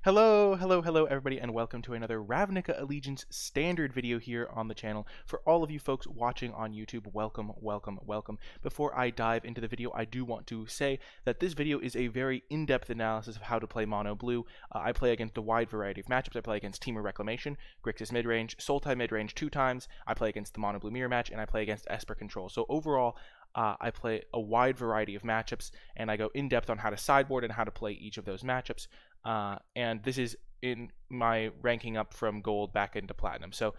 Hello everybody, and welcome to another Ravnica Allegiance Standard video here on the channel. For all of you folks watching on YouTube, welcome. Before I dive into the video, I do want to say that this video is a very in-depth analysis of how to play mono blue. I play against a wide variety of matchups. I play against Temur Reclamation, Grixis Midrange, Sultai Midrange 2 times. I play against the mono blue mirror match, and I play against Esper Control. So overall, I play a wide variety of matchups, and I go in depth on how to sideboard and how to play each of those matchups. And this is in my ranking up from gold back into platinum. So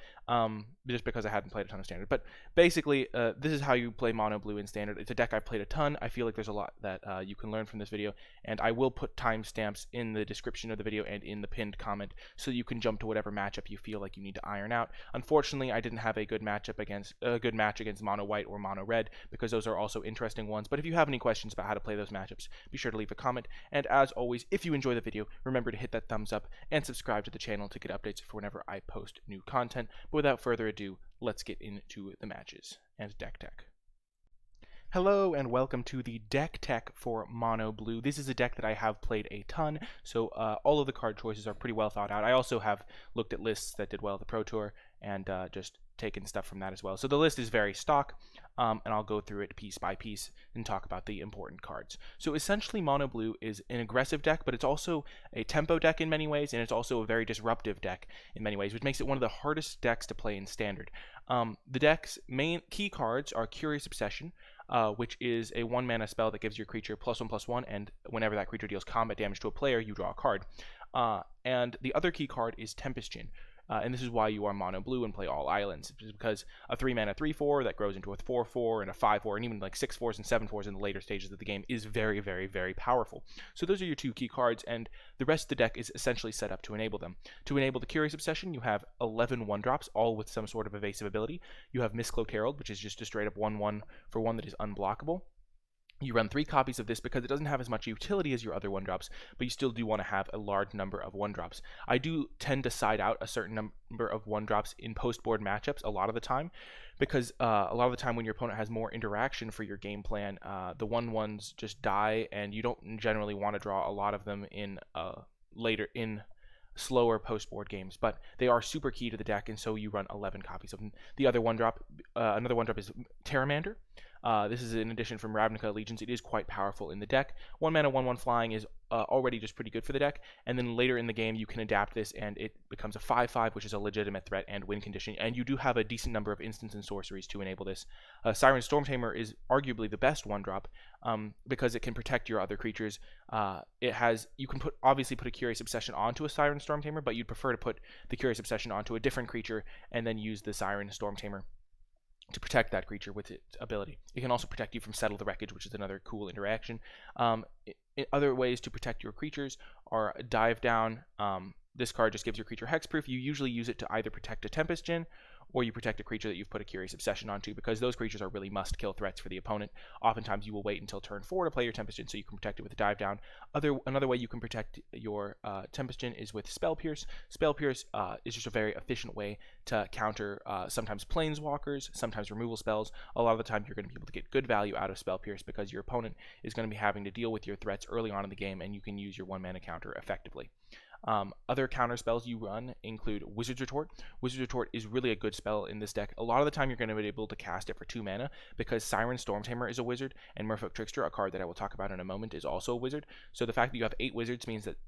just because I hadn't played a ton of standard, but basically this is how you play mono blue in standard. It's a deck I've played a ton. I feel like there's a lot that you can learn from this video, and I will put timestamps in the description of the video and in the pinned comment so you can jump to whatever matchup you feel like you need to iron out. Unfortunately, I didn't have a good match against mono white or mono red, because those are also interesting ones. But if you have any questions about how to play those matchups, be sure to leave a comment. And as always, if you enjoy the video, remember to hit that thumbs up and subscribe to the channel to get updates for whenever I post new content. But without further ado, let's get into the matches and deck tech. Hello and welcome to the deck tech for mono blue. This is a deck that I have played a ton, so all of the card choices are pretty well thought out. I also have looked at lists that did well at the Pro Tour and just taken stuff from that as well. So the list is very stock, and I'll go through it piece by piece and talk about the important cards. So essentially, mono blue is an aggressive deck, but it's also a tempo deck in many ways, and it's also a very disruptive deck in many ways, which makes it one of the hardest decks to play in standard. The deck's main key cards are Curious Obsession, which is a 1-mana spell that gives your creature +1/+1, and whenever that creature deals combat damage to a player, you draw a card. And the other key card is Tempest Djinn. And this is why you are mono blue and play all islands, because a 3-mana 3/4 that grows into a 4/4 and a 5/4 and even like 6/4s and 7/4s in the later stages of the game is very, very powerful. So those are your two key cards, and the rest of the deck is essentially set up to enable them. To enable the Curious Obsession, you have 11 1-drops, all with some sort of evasive ability. You have Mistcloaked Herald, which is just a straight up 1/1 for one that is unblockable. You run 3 copies of this because it doesn't have as much utility as your other 1-drops, but you still do want to have a large number of 1-drops. I do tend to side out a certain number of 1-drops in post-board matchups a lot of the time, because a lot of the time when your opponent has more interaction for your game plan, the 1/1s just die, and you don't generally want to draw a lot of them in slower post-board games, but they are super key to the deck, and so you run 11 copies of them. The other 1-drop, another 1-drop is Pteramander. This is an addition from Ravnica Allegiance. It is quite powerful in the deck. 1-mana 1/1 flying is already just pretty good for the deck, and then later in the game you can adapt this and it becomes a 5/5, which is a legitimate threat and win condition, and you do have a decent number of instants and sorceries to enable this. Siren Stormtamer is arguably the best 1-drop because it can protect your other creatures. You can obviously put a Curious Obsession onto a Siren Stormtamer, but you'd prefer to put the Curious Obsession onto a different creature and then use the Siren Stormtamer to protect that creature with its ability. It can also protect you from Settle the Wreckage, which is another cool interaction. Other ways to protect your creatures are Dive Down. This card just gives your creature hexproof. You usually use it to either protect a Tempest Djinn or you protect a creature that you've put a Curious Obsession onto, because those creatures are really must-kill threats for the opponent. Oftentimes you will wait until turn 4 to play your Tempest Djinn so you can protect it with a Dive Down. Another way you can protect your Tempest Djinn is with Spell Pierce. Spell Pierce is just a very efficient way to counter sometimes Planeswalkers, sometimes removal spells. A lot of the time you're going to be able to get good value out of Spell Pierce because your opponent is going to be having to deal with your threats early on in the game, and you can use your 1-mana counter effectively. Other counter spells you run include Wizard's Retort. Wizard's Retort is really a good spell in this deck. A lot of the time you're going to be able to cast it for 2 mana because Siren Stormtamer is a wizard, and Merfolk Trickster, a card that I will talk about in a moment, is also a wizard. So the fact that you have 8 wizards means that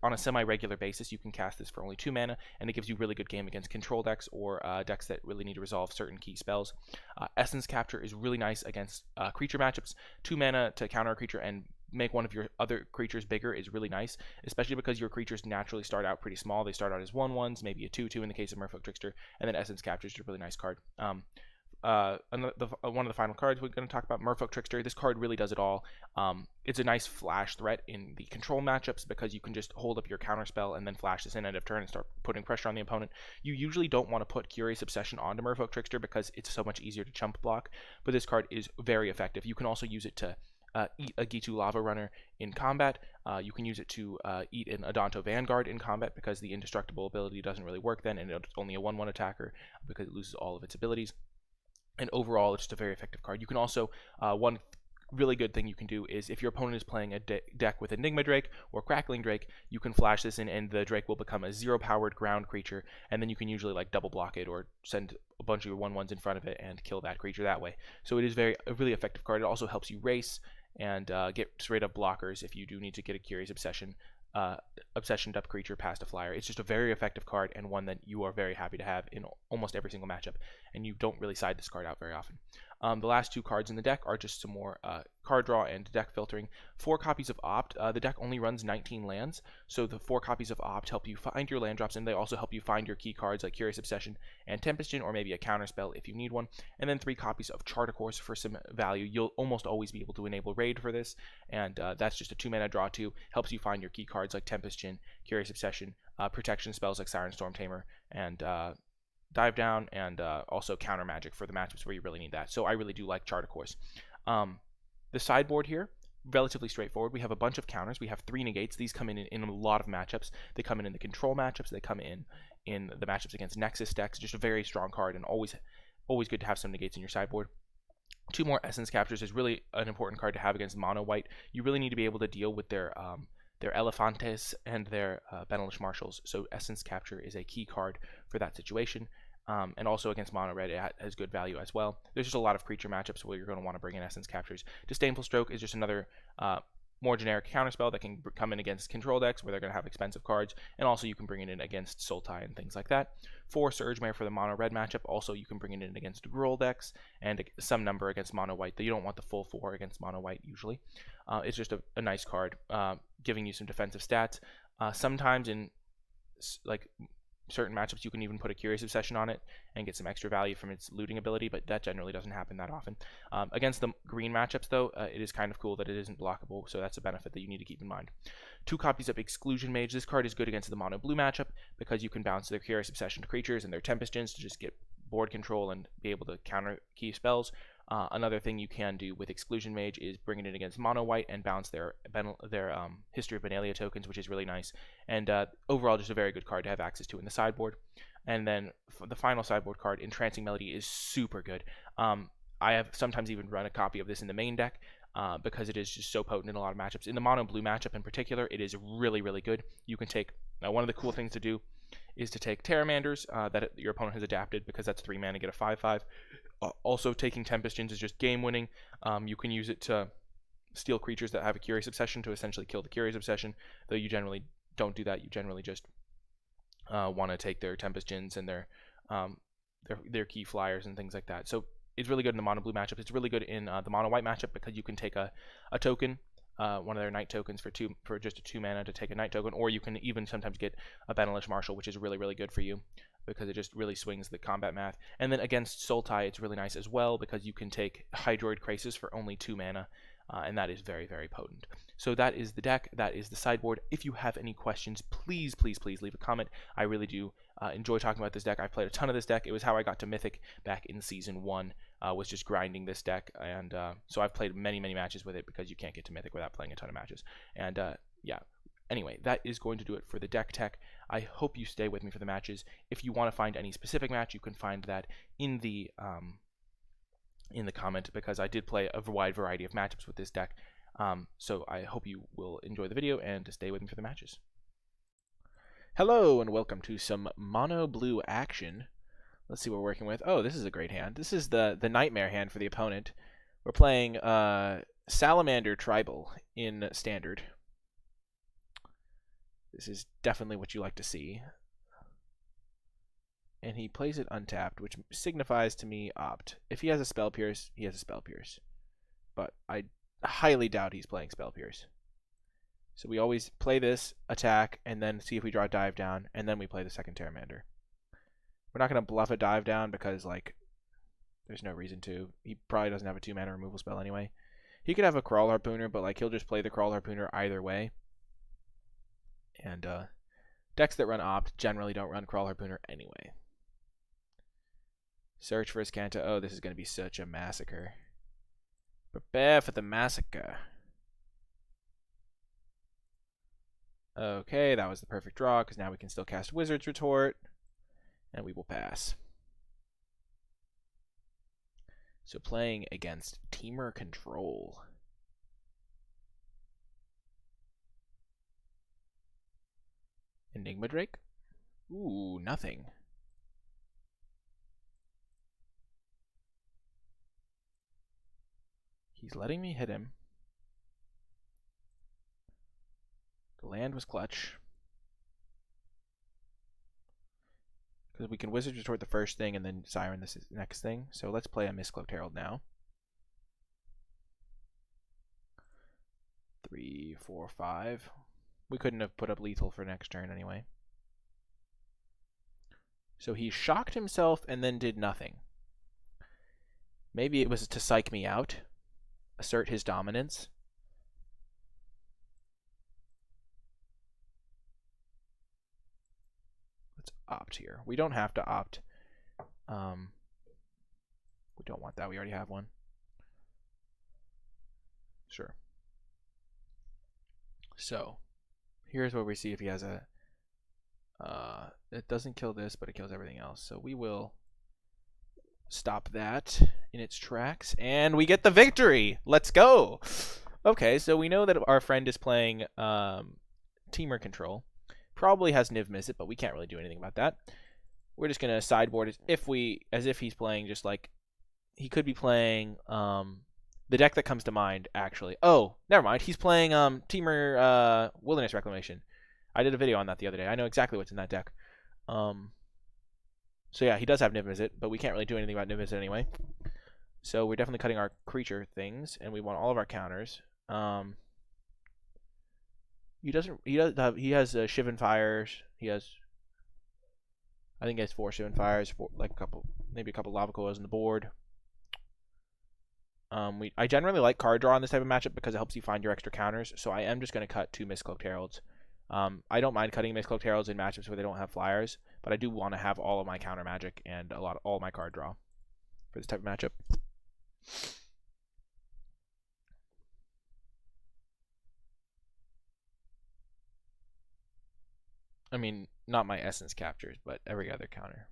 on a semi-regular basis you can cast this for only 2 mana, and it gives you really good game against control decks or decks that really need to resolve certain key spells. Essence Capture is really nice against creature matchups. 2 mana to counter a creature and make one of your other creatures bigger is really nice, especially because your creatures naturally start out pretty small. They start out as 1/1s, maybe a 2/2 in the case of Merfolk Trickster, and then Essence Capture is a really nice card. One of the final cards we're going to talk about, Merfolk Trickster. This card really does it all. It's a nice flash threat in the control matchups because you can just hold up your counter spell and then flash this in end of turn and start putting pressure on the opponent. You usually don't want to put Curious Obsession onto Merfolk Trickster because it's so much easier to chump block, but this card is very effective. You can also use it to eat a Gitu Lava Runner in combat. You can use it to eat an Adanto Vanguard in combat because the indestructible ability doesn't really work then, and it's only a 1/1 attacker because it loses all of its abilities. And overall, it's just a very effective card. You can also, one really good thing you can do is if your opponent is playing a deck with Enigma Drake or Crackling Drake, you can flash this in and the Drake will become a 0-powered ground creature, and then you can usually like double block it or send a bunch of your 1/1s in front of it and kill that creature that way. So it is a really effective card. It also helps you race and get rid of blockers if you do need to get a Curious Obsessioned up creature past a flyer. It's just a very effective card and one that you are very happy to have in almost every single matchup, and you don't really side this card out very often. The last 2 cards in the deck are just some more card draw and deck filtering. 4 copies of Opt. The deck only runs 19 lands, so the 4 copies of Opt help you find your land drops, and they also help you find your key cards like Curious Obsession and Tempestion, or maybe a counterspell if you need one. And then 3 copies of Chart a Course for some value. You'll almost always be able to enable Raid for this, and that's just a 2-mana draw 2. Helps you find your key cards like Tempestion, Curious Obsession, protection spells like Siren Storm Tamer, and Dive Down, and also counter magic for the matchups where you really need that. So I really do like Chart a Course. The sideboard here, relatively straightforward. We have a bunch of counters. We have 3 negates. These come in a lot of matchups. They come in the control matchups. They come in the matchups against Nexus decks. Just a very strong card, and always good to have some negates in your sideboard. 2 more Essence Captures is really an important card to have against mono white. You really need to be able to deal with their Elefantes and their Benalish Marshals. So Essence Capture is a key card for that situation. And also against mono red, it has good value as well. There's just a lot of creature matchups where you're going to want to bring in Essence Captures. Disdainful Stroke is just another more generic counterspell that can come in against control decks where they're going to have expensive cards, and also you can bring it in against Sultai and things like that. 4 Surgemare for the mono red matchup. Also, you can bring it in against Gruul decks and some number against mono white. Though you don't want the full 4 against mono white usually. It's just a nice card, giving you some defensive stats. Sometimes in like certain matchups you can even put a Curious Obsession on it and get some extra value from its looting ability, but that generally doesn't happen that often. Against the green matchups though, it is kind of cool that it isn't blockable, so that's a benefit that you need to keep in mind. 2 copies of Exclusion Mage. This card is good against the mono blue matchup because you can bounce their Curious Obsession to creatures and their Tempestions to just get board control and be able to counter key spells. Another thing you can do with Exclusion Mage is bring it in against mono white and bounce their History of Benalia tokens, which is really nice. And overall, just a very good card to have access to in the sideboard. And then the final sideboard card, Entrancing Melody, is super good. I have sometimes even run a copy of this in the main deck because it is just so potent in a lot of matchups. In the mono blue matchup in particular, it is really, really good. You can take one of the cool things to do is to take Terramanders that your opponent has adapted, because that's 3 mana, get a 5/5. Also, taking Tempestions is just game winning. You can use it to steal creatures that have a Curious Obsession to essentially kill the Curious Obsession, though you generally don't do that. You generally just want to take their Tempestions and their key flyers and things like that. So it's really good in the mono blue matchup. It's really good in the mono white matchup because you can take a token, one of their night tokens for just a 2 mana to take a night token, or you can even sometimes get a Benalish Marshal, which is really, really good for you because it just really swings the combat math. And then against Sultai, it's really nice as well because you can take Hydroid Crisis for only 2 mana, and that is very, very potent. So that is the deck. That is the sideboard. If you have any questions, please, please, please leave a comment. I really do enjoy talking about this deck. I've played a ton of this deck. It was how I got to Mythic back in Season 1, was just grinding this deck. And so I've played many, many matches with it because you can't get to Mythic without playing a ton of matches. And yeah. Anyway, that is going to do it for the deck tech. I hope you stay with me for the matches. If you want to find any specific match, you can find that in the comment, because I did play a wide variety of matchups with this deck. So I hope you will enjoy the video and stay with me for the matches. Hello and welcome to some mono blue action. Let's see what we're working with. Oh, this is a great hand. This is the nightmare hand for the opponent. We're playing Salamander Tribal in Standard. This is definitely what you like to see. And he plays it untapped, which signifies to me Opt. If he has a Spell Pierce, he has a Spell Pierce. But I highly doubt he's playing Spell Pierce. So we always play this, attack, and then see if we draw a Dive Down, and then we play the second Terramander. We're not going to bluff a Dive Down because, like, there's no reason to. He probably doesn't have a 2-mana removal spell anyway. He could have a Crawl Harpooner, but, like, he'll just play the Crawl Harpooner either way. And decks that run Opt generally don't run Crawl Harpooner anyway. Search for Escanta. Oh, this is going to be such a massacre. Prepare for the massacre. Okay, that was the perfect draw, because now we can still cast Wizard's Retort. And we will pass. So playing against Temur Control. Enigma Drake. Ooh, nothing. He's letting me hit him. The land was clutch. Because we can Wizard Retort the first thing and then Siren this next thing. So let's play a Mistcloaked Herald now. 3, 4, 5. We couldn't have put up lethal for next turn anyway. So he shocked himself and then did nothing. Maybe it was to psych me out, assert his dominance. Let's opt here. We don't have to opt. We don't want that. We already have one. Sure. So, here's where we see if he has a... it doesn't kill this, but it kills everything else. So we will stop that in its tracks, and we get the victory! Let's go! Okay, so we know that our friend is playing Temur Control. Probably has Niv Mizzet, but we can't really do anything about that. We're just going to sideboard as if he's playing just like... He could be playing... the deck that comes to mind, actually. Oh, never mind. He's playing Temur Wilderness Reclamation. I did a video on that the other day. I know exactly what's in that deck. So yeah, he does have Niv Mizzet, but we can't really do anything about Niv Mizzet anyway. So we're definitely cutting our creature things, and we want all of our counters. He has Shivan Fires. I think he has 4 Shivan Fires, maybe a couple Lava Coils on the board. I generally like card draw in this type of matchup because it helps you find your extra counters. So I am just going to cut 2 Mistcloaked Heralds. I don't mind cutting Mistcloaked Heralds in matchups where they don't have flyers, but I do want to have all of my counter magic and all my card draw for this type of matchup. I mean, not my essence captures, but every other counter.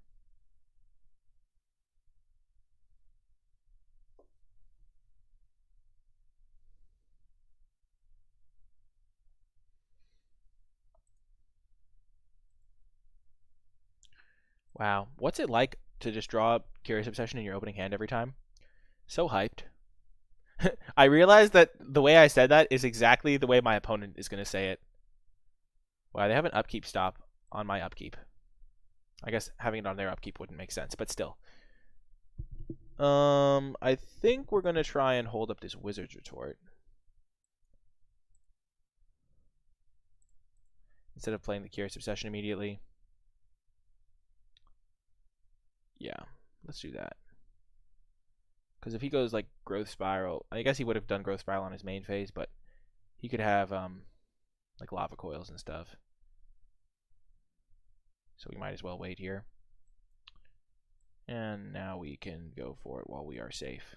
Wow. What's it like to just draw Curious Obsession in your opening hand every time? So hyped. I realized that the way I said that is exactly the way my opponent is going to say it. Wow, they have an upkeep stop on my upkeep. I guess having it on their upkeep wouldn't make sense, but still. I think we're going to try and hold up this Wizard's Retort. Instead of playing the Curious Obsession immediately. Yeah, let's do that. Because if he goes like Growth Spiral, I guess he would have done Growth Spiral on his main phase, but he could have like Lava Coils and stuff. So we might as well wait here. And now we can go for it while we are safe.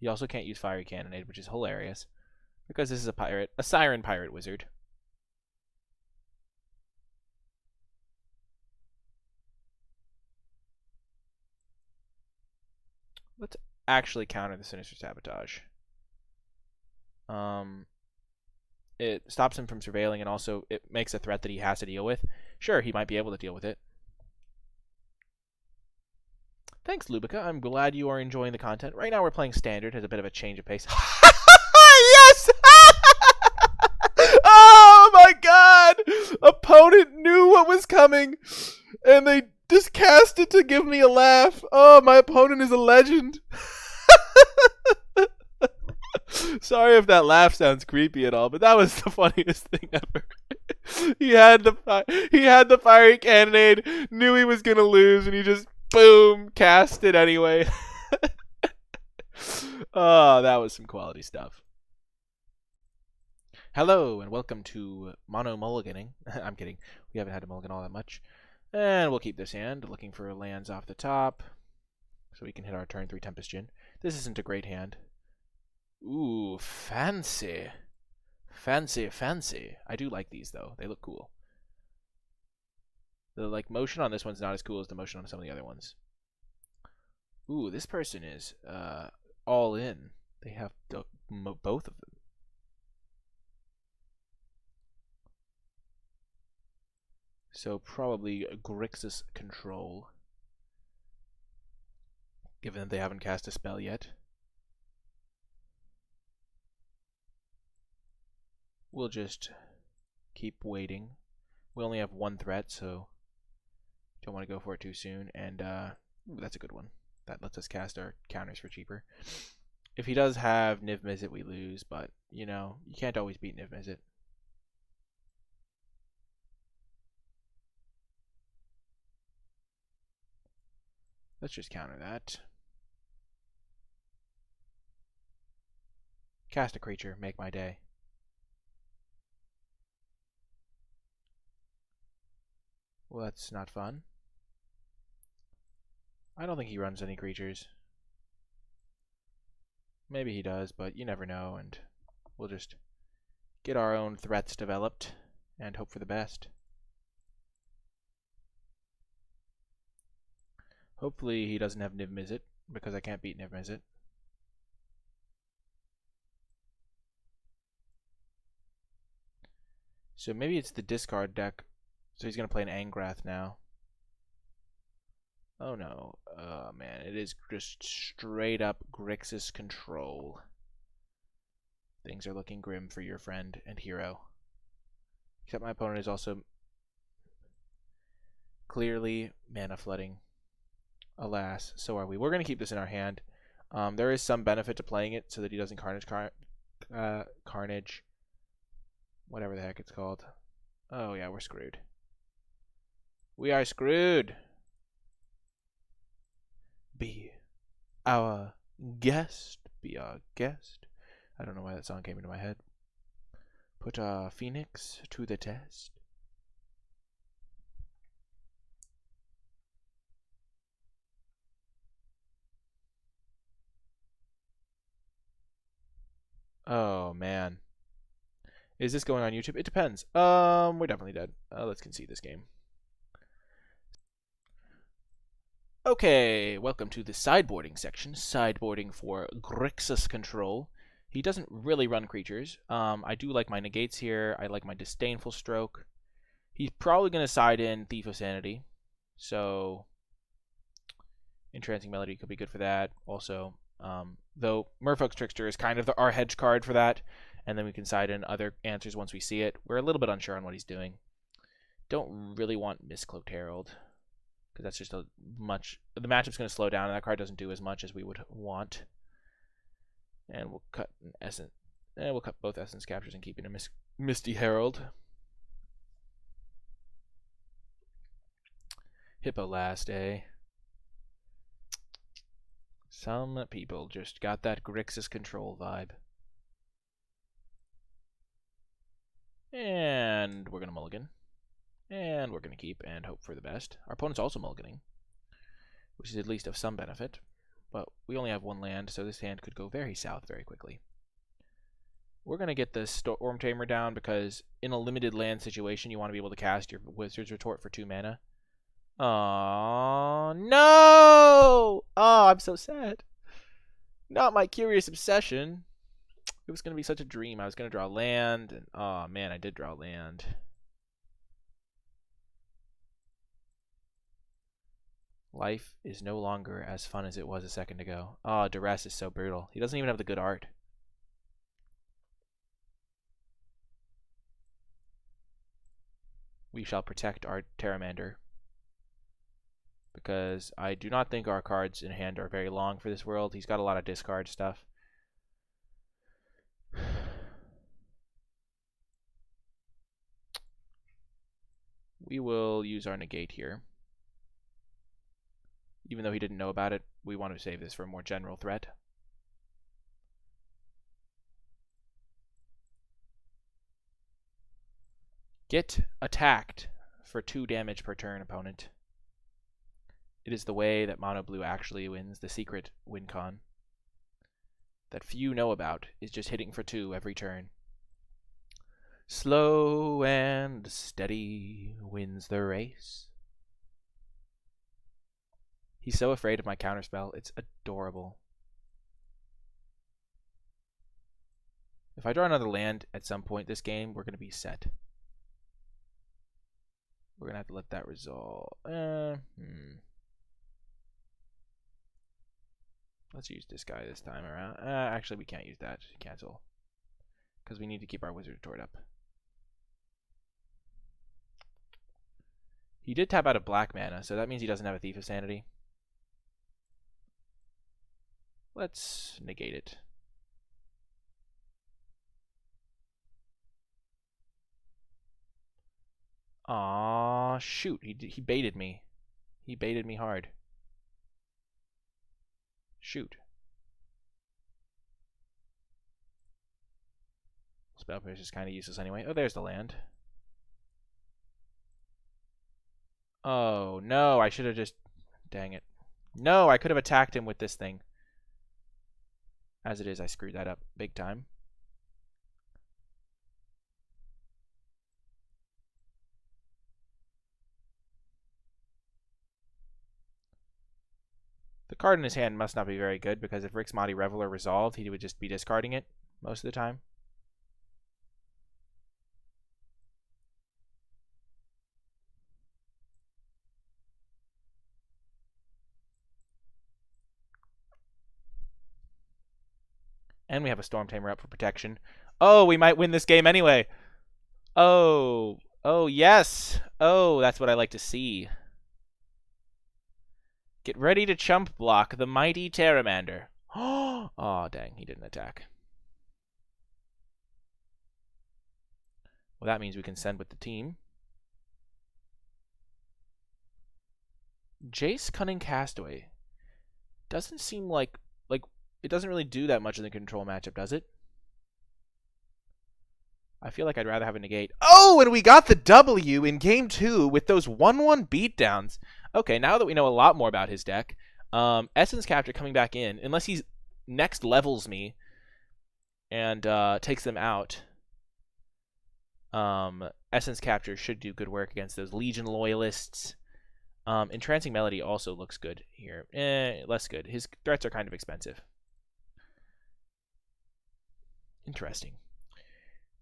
He also can't use Fiery Cannonade, which is hilarious. Because this is a Siren Pirate Wizard. Let's actually counter the Sinister Sabotage. It stops him from surveilling, and also it makes a threat that he has to deal with. Sure, he might be able to deal with it. Thanks, Lubica. I'm glad you are enjoying the content. Right now we're playing Standard as a bit of a change of pace. Yes! Oh my god! Opponent knew what was coming, and they just cast it to give me a laugh. Oh, my opponent is a legend. Sorry if that laugh sounds creepy at all, but that was the funniest thing ever. He had the Fiery Cannonade, knew he was gonna lose, and he just boom cast it anyway. Oh, that was some quality stuff. Hello and welcome to Mono Mulliganing. I'm kidding. We haven't had to mulligan all that much. And we'll keep this hand, looking for lands off the top, so we can hit our turn 3 Tempest Djinn. This isn't a great hand. Ooh, fancy. Fancy, fancy. I do like these, though. They look cool. The motion on this one's not as cool as the motion on some of the other ones. Ooh, this person is all in. They have both of them. So probably Grixis Control, given that they haven't cast a spell yet. We'll just keep waiting. We only have one threat, so don't want to go for it too soon. And ooh, that's a good one. That lets us cast our counters for cheaper. If he does have Niv Mizzet, we lose, but you know, you can't always beat Niv Mizzet. Let's just counter that. Cast a creature, make my day. Well, that's not fun. I don't think he runs any creatures. Maybe he does, but you never know, and we'll just get our own threats developed and hope for the best. Hopefully he doesn't have Niv Mizzet, because I can't beat Niv Mizzet. So maybe it's the discard deck. So he's going to play an Angrath now. Oh no. Oh man, it is just straight up Grixis Control. Things are looking grim for your friend and hero. Except my opponent is also clearly mana flooding. Alas, so are we. We're going to keep this in our hand. There is some benefit to playing it so that he doesn't Carnage. Whatever the heck it's called. Oh yeah, we're screwed. We are screwed. Be our guest. Be our guest. I don't know why that song came into my head. Put our Phoenix to the test. Oh man. Is this going on YouTube? It depends. We're definitely dead. Let's concede this game. Okay, welcome to the sideboarding section. Sideboarding for Grixis Control. He doesn't really run creatures. I do like my negates here. I like my Disdainful Stroke. He's probably going to side in Thief of Sanity. So, Entrancing Melody could be good for that. Also, though Merfolk's Trickster is kind of our hedge card for that. And then we can side in other answers once we see it. We're a little bit unsure on what he's doing. Don't really want Mistcloaked Herald, because that's just a much... The matchup's going to slow down, and that card doesn't do as much as we would want. And we'll cut an Essence... we'll cut both Essence Captures and keep in a Misty Herald. Hippo last, eh? Some people just got that Grixis Control vibe. And we're going to mulligan. And we're going to keep and hope for the best. Our opponent's also mulliganing, which is at least of some benefit. But we only have one land, so this hand could go very south very quickly. We're going to get the Storm Tamer down because in a limited land situation, you want to be able to cast your Wizard's Retort for 2 mana. Aww, no! Oh, I'm so sad. Not my Curious Obsession. It was going to be such a dream. I was going to draw land, and oh man, I did draw land. Life is no longer as fun as it was a second ago. Oh, Duress is so brutal. He doesn't even have the good art. We shall protect our Terramander, because I do not think our cards in hand are very long for this world. He's got a lot of discard stuff. We will use our negate here. Even though he didn't know about it, we want to save this for a more general threat. Get attacked for 2 damage per turn, opponent. It is the way that Mono Blue actually wins, the secret win con that few know about, is just hitting for 2 every turn. Slow and steady wins the race. He's so afraid of my counterspell. It's adorable. If I draw another land at some point this game, we're going to be set. We're gonna have to let that resolve. Let's use this guy this time around. Actually, we can't use that. Cancel. Because we need to keep our Wizard Retort up. He did tap out of black mana, so that means he doesn't have a Thief of Sanity. Let's negate it. Aw, shoot. He baited me. He baited me hard. Shoot. Spell Pierce is kind of useless anyway. Oh, there's the land. Oh, no. I should have just... Dang it. No, I could have attacked him with this thing. As it is, I screwed that up big time. The card in his hand must not be very good, because if Rixmati Reveler resolved, he would just be discarding it most of the time. And we have a Storm Tamer up for protection. Oh, we might win this game anyway. Oh. Oh, yes. Oh, that's what I like to see. Get ready to chump block the mighty Pteramander. Oh, dang. He didn't attack. Well, that means we can send with the team. Jace Cunning Castaway. Doesn't seem like it doesn't really do that much in the control matchup, does it? I feel like I'd rather have a negate. Oh, and we got the W in game 2 with those 1-1 beatdowns. Okay, now that we know a lot more about his deck, Essence Capture coming back in, unless he next levels me and takes them out, Essence Capture should do good work against those Legion Loyalists. Entrancing Melody also looks good here. Less good. His threats are kind of expensive. Interesting.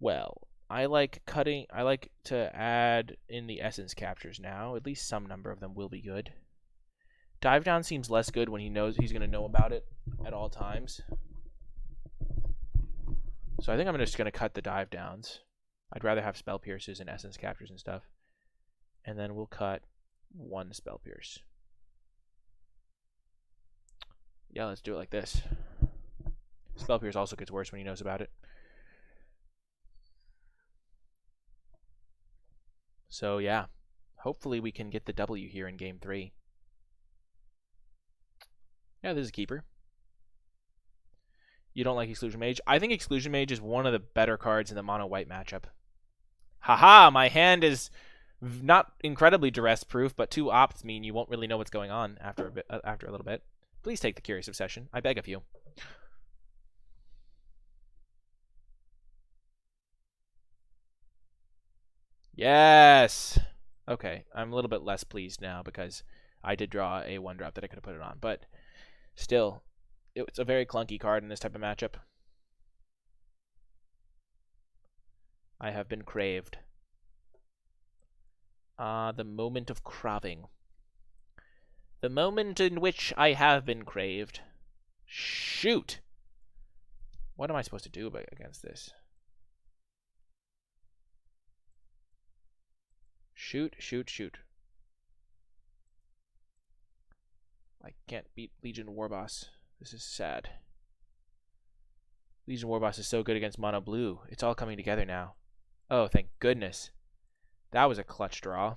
Well, I like to add in the Essence Captures now. At least some number of them will be good. Dive Down seems less good when he knows he's going to know about it at all times. So I think I'm just going to cut the Dive Downs. I'd rather have Spell Pierces and Essence Captures and stuff. And then we'll cut one Spell Pierce. Yeah, let's do it like this. Spell Pierce also gets worse when he knows about it. So yeah, hopefully we can get the W here in game 3. Yeah, this is a keeper. You don't like Exclusion Mage? I think Exclusion Mage is one of the better cards in the mono-white matchup. Haha, my hand is not incredibly duress-proof, but 2 opts mean you won't really know what's going on after a little bit. Please take the Curious Obsession. I beg of you. Yes! Okay, I'm a little bit less pleased now because I did draw a 1-drop that I could have put it on. But still, it's a very clunky card in this type of matchup. I have been craved. The moment of craving. The moment in which I have been craved. Shoot! What am I supposed to do against this? Shoot, shoot, shoot. I can't beat Legion Warboss. This is sad. Legion Warboss is so good against mono blue. It's all coming together now. Oh, thank goodness. That was a clutch draw.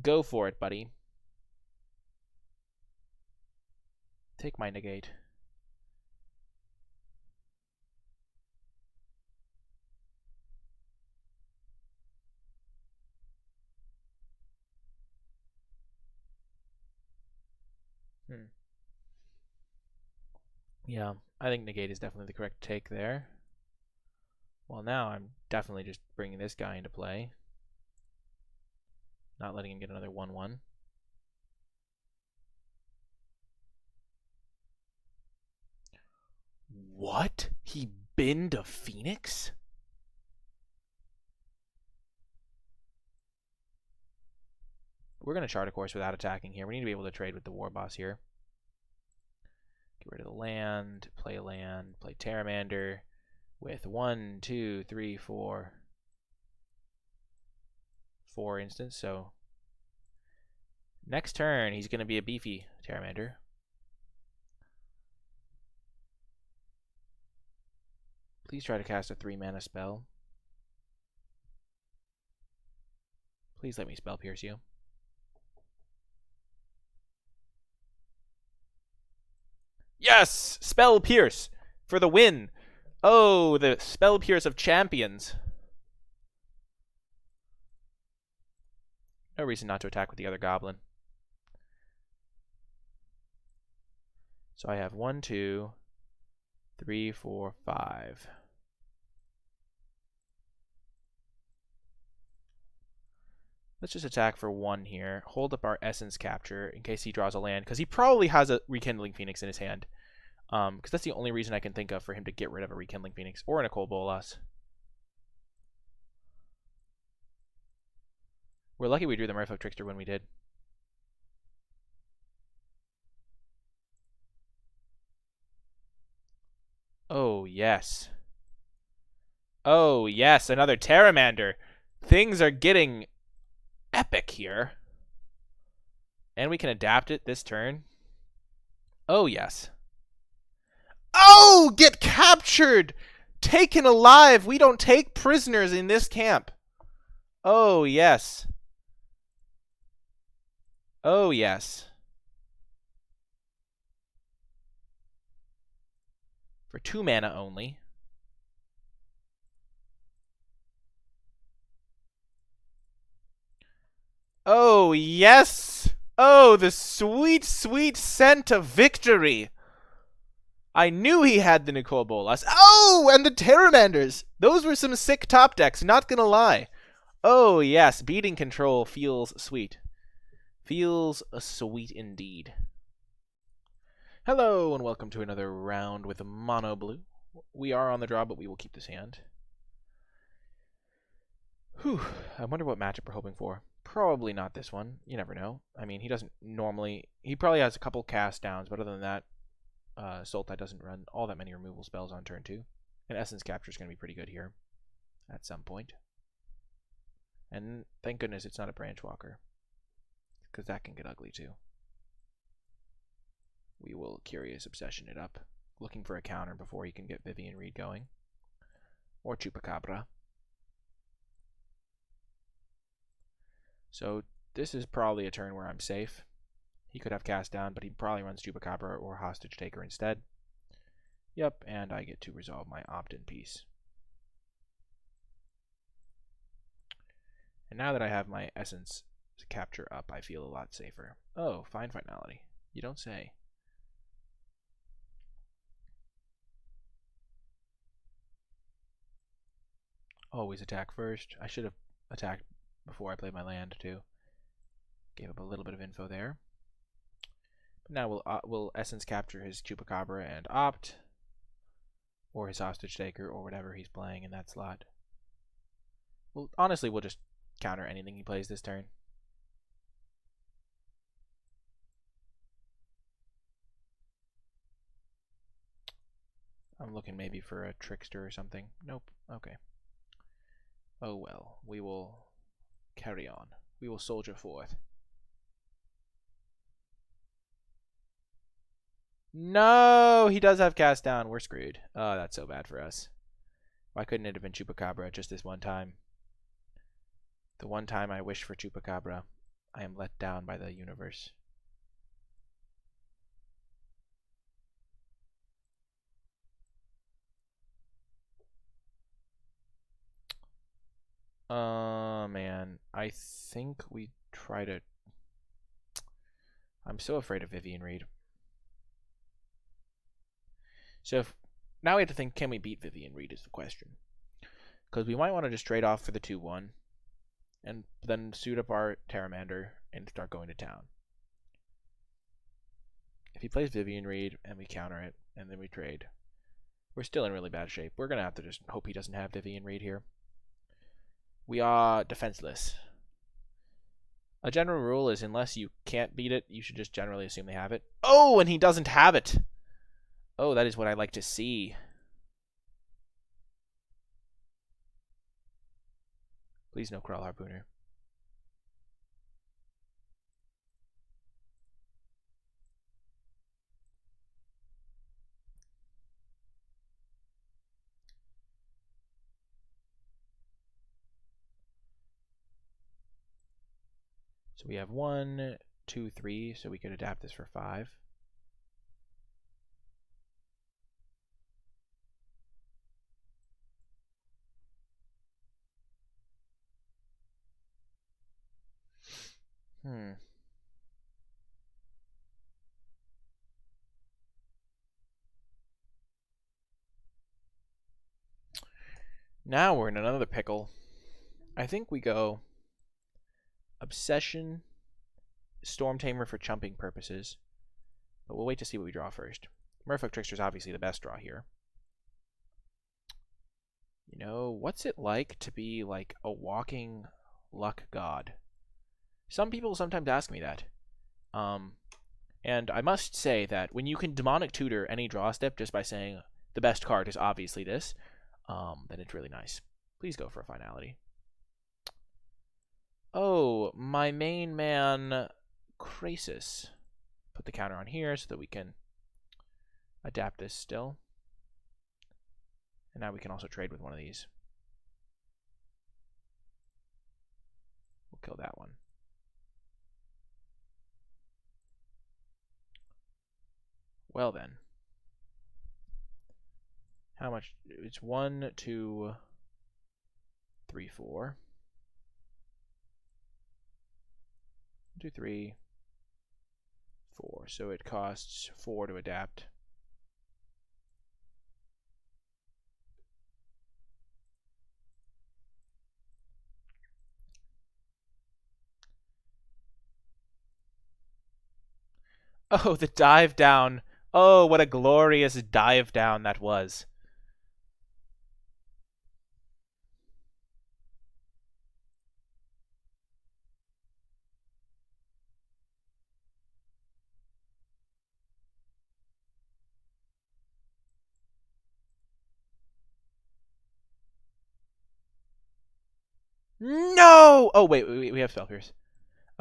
Go for it, buddy. Take my negate. Yeah, I think negate is definitely the correct take there. Well, now I'm definitely just bringing this guy into play. Not letting him get another 1-1. What? He binned a Phoenix? We're going to chart a course without attacking here. We need to be able to trade with the War Boss here. Get rid of the land, play Pteramander with 1, 2, 3, 4 instance. So next turn, he's going to be a beefy Pteramander. Please try to cast a 3-mana spell. Please let me spell pierce you. Yes! Spell pierce for the win. Oh, the spell pierce of champions. No reason not to attack with the other goblin. So I have 1, 2, 3, 4, 5. Let's just attack for 1 here. Hold up our Essence Capture in case he draws a land, because he probably has a Rekindling Phoenix in his hand. Because that's the only reason I can think of for him to get rid of a Rekindling Phoenix or a NicolaiBolas. We're lucky we drew the Merfolk Trickster when we did. Oh, yes. Oh, yes, another Pteramander. Things are getting epic here. And we can adapt it this turn. Oh, yes. Oh, get captured! Taken alive! We don't take prisoners in this camp. Oh, yes. Oh, yes. For 2 mana only. Oh, yes! Oh, the sweet, sweet scent of victory! I knew he had the NicolaiBolas. Oh, and the Pteramanders! Those were some sick top decks, not gonna lie. Oh, yes, beating control feels sweet. Feels sweet indeed. Hello, and welcome to another round with Mono Blue. We are on the draw, but we will keep this hand. Whew, I wonder what matchup we're hoping for. Probably not this one. You never know. I mean, he doesn't normally... He probably has a couple cast downs, but other than that, Sultai doesn't run all that many removal spells on turn 2. And Essence Capture is going to be pretty good here at some point. And thank goodness it's not a Branch Walker, because that can get ugly too. We will Curious Obsession it up, looking for a counter before he can get Vivian Reed going. Or Chupacabra. So this is probably a turn where I'm safe. He could have cast down, but he probably runs Chupacabra or Hostage Taker instead. Yep, and I get to resolve my opt-in piece. And now that I have my Essence Capture up, I feel a lot safer. Oh, fine finality. You don't say. Always attack first. I should have attacked before I played my land too. Gave up a little bit of info there. But now we'll Essence Capture his Chupacabra and opt, or his Hostage Taker, or whatever he's playing in that slot. Well, honestly, we'll just counter anything he plays this turn. I'm looking maybe for a Trickster or something. Nope. Okay. Oh well. We will carry on. We will soldier forth. No! He does have cast down. We're screwed. Oh, that's so bad for us. Why couldn't it have been Chupacabra just this one time? The one time I wish for Chupacabra, I am let down by the universe. Man. I think we try to... I'm so afraid of Vivian Reed. So now we have to think, can we beat Vivian Reed is the question. Because we might want to just trade off for the 2-1. And then suit up our Pteramander and start going to town. If he plays Vivian Reed and we counter it, and then we trade, We're still in really bad shape. We're going to have to just hope he doesn't have Vivian Reed here. We are defenseless. A general rule is unless you can't beat it, you should just generally assume they have it. Oh, and he doesn't have it. Oh, that is what I like to see. Please no Crawl Harpooner. So we have 1, 2, 3, so we could adapt this for 5. Now we're in another pickle. I think we go Obsession, Storm Tamer for chumping purposes. But we'll wait to see what we draw first. Merfolk Trickster is obviously the best draw here. You know, what's it like to be like a walking luck god? Some people sometimes ask me that. And I must say that when you can demonic tutor any draw step just by saying the best card is obviously this, then it's really nice. Please go for a finality. Oh, my main man, Grixis. Put the counter on here so that we can adapt this still. And now we can also trade with one of these. We'll kill that one. Well then. How much? It's 1, 2, 3, 4. 1, 2, 3, 4. So it costs 4 to adapt. Oh, the dive down. Oh, what a glorious dive down that was. No! Oh, wait, we have Spell Pierce.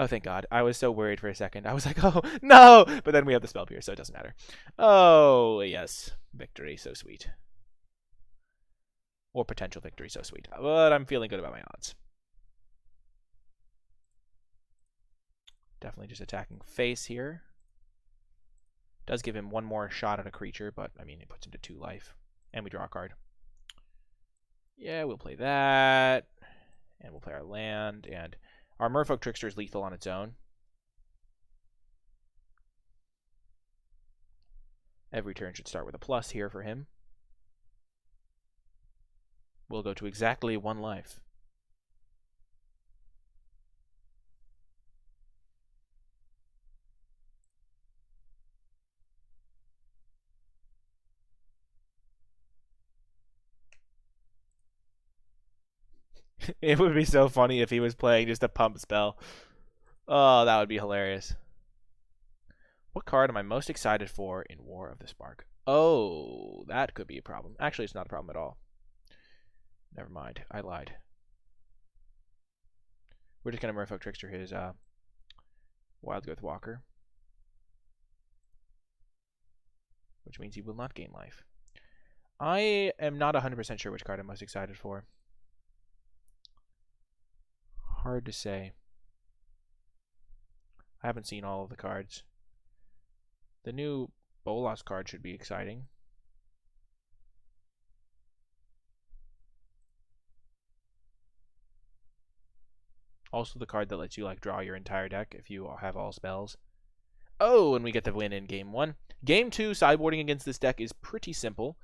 Oh, thank God. I was so worried for a second. I was like, oh, no! But then we have the Spell Pierce, so it doesn't matter. Oh, yes. Victory, so sweet. Or potential victory, so sweet. But I'm feeling good about my odds. Definitely just attacking face here. Does give him one more shot at a creature, but, I mean, it puts him to 2 life. And we draw a card. Yeah, we'll play that. And we'll play our land, and our Merfolk Trickster is lethal on its own. Every turn should start with a plus here for him. We'll go to exactly 1 life. It would be so funny if he was playing just a pump spell. Oh, that would be hilarious. What card am I most excited for in War of the Spark? Oh, that could be a problem. Actually, it's not a problem at all. Never mind. I lied. We're just going to Merfolk Trickster his Wild Growth Walker. Which means he will not gain life. I am not 100% sure which card I'm most excited for. Hard to say. I haven't seen all of the cards. The new Bolas card should be exciting. Also the card that lets you like draw your entire deck if you have all spells. Oh, and we get the win in game 1. Game 2, sideboarding against this deck is pretty simple.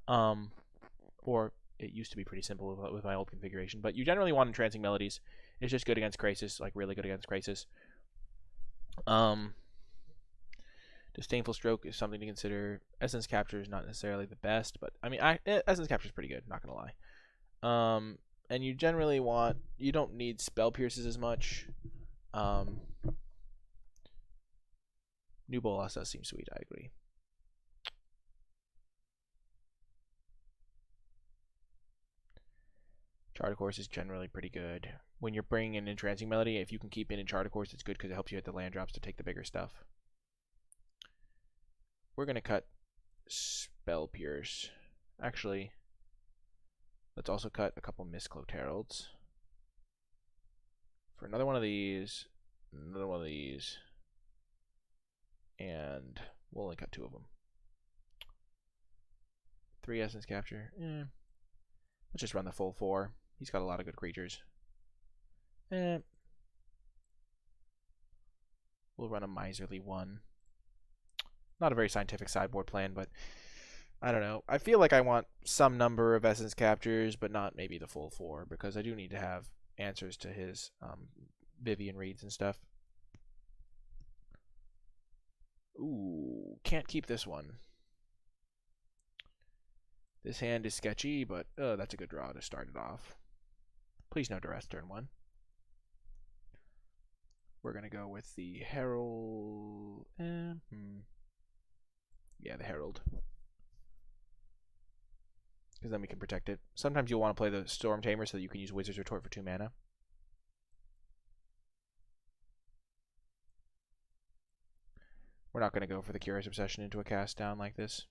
Or it used to be pretty simple with my old configuration. But you generally want Entrancing Melodies. It's just good against Grixis, like really good against Grixis. Disdainful Stroke is something to consider. Essence Capture is not necessarily the best, but I mean, Essence Capture is pretty good, not gonna lie. And you generally you don't need Spell Pierces as much. New Bolas does seem sweet, I agree. Chart of Course is generally pretty good. When you're bringing in Entrancing Melody, if you can keep in Chart of Course, it's good because it helps you hit the land drops to take the bigger stuff. We're going to cut Spell Pierce. Actually, let's also cut a couple Mistcloaked Heralds. For another one of these, another one of these, and we'll only cut 2 of them. 3 Essence Capture. Let's just run the full 4. He's got a lot of good creatures. We'll run a Miserly 1. Not a very scientific sideboard plan, but I don't know. I feel like I want some number of Essence Captures, but not maybe the full 4, because I do need to have answers to his Vivian reads and stuff. Ooh, can't keep this one. This hand is sketchy, but that's a good draw to start it off. Please no duress turn 1. We're going to go with the Herald. Yeah, the Herald. Because then we can protect it. Sometimes you'll want to play the Storm Tamer so that you can use Wizard's Retort for 2 mana. We're not going to go for the Curious Obsession into a cast down like this.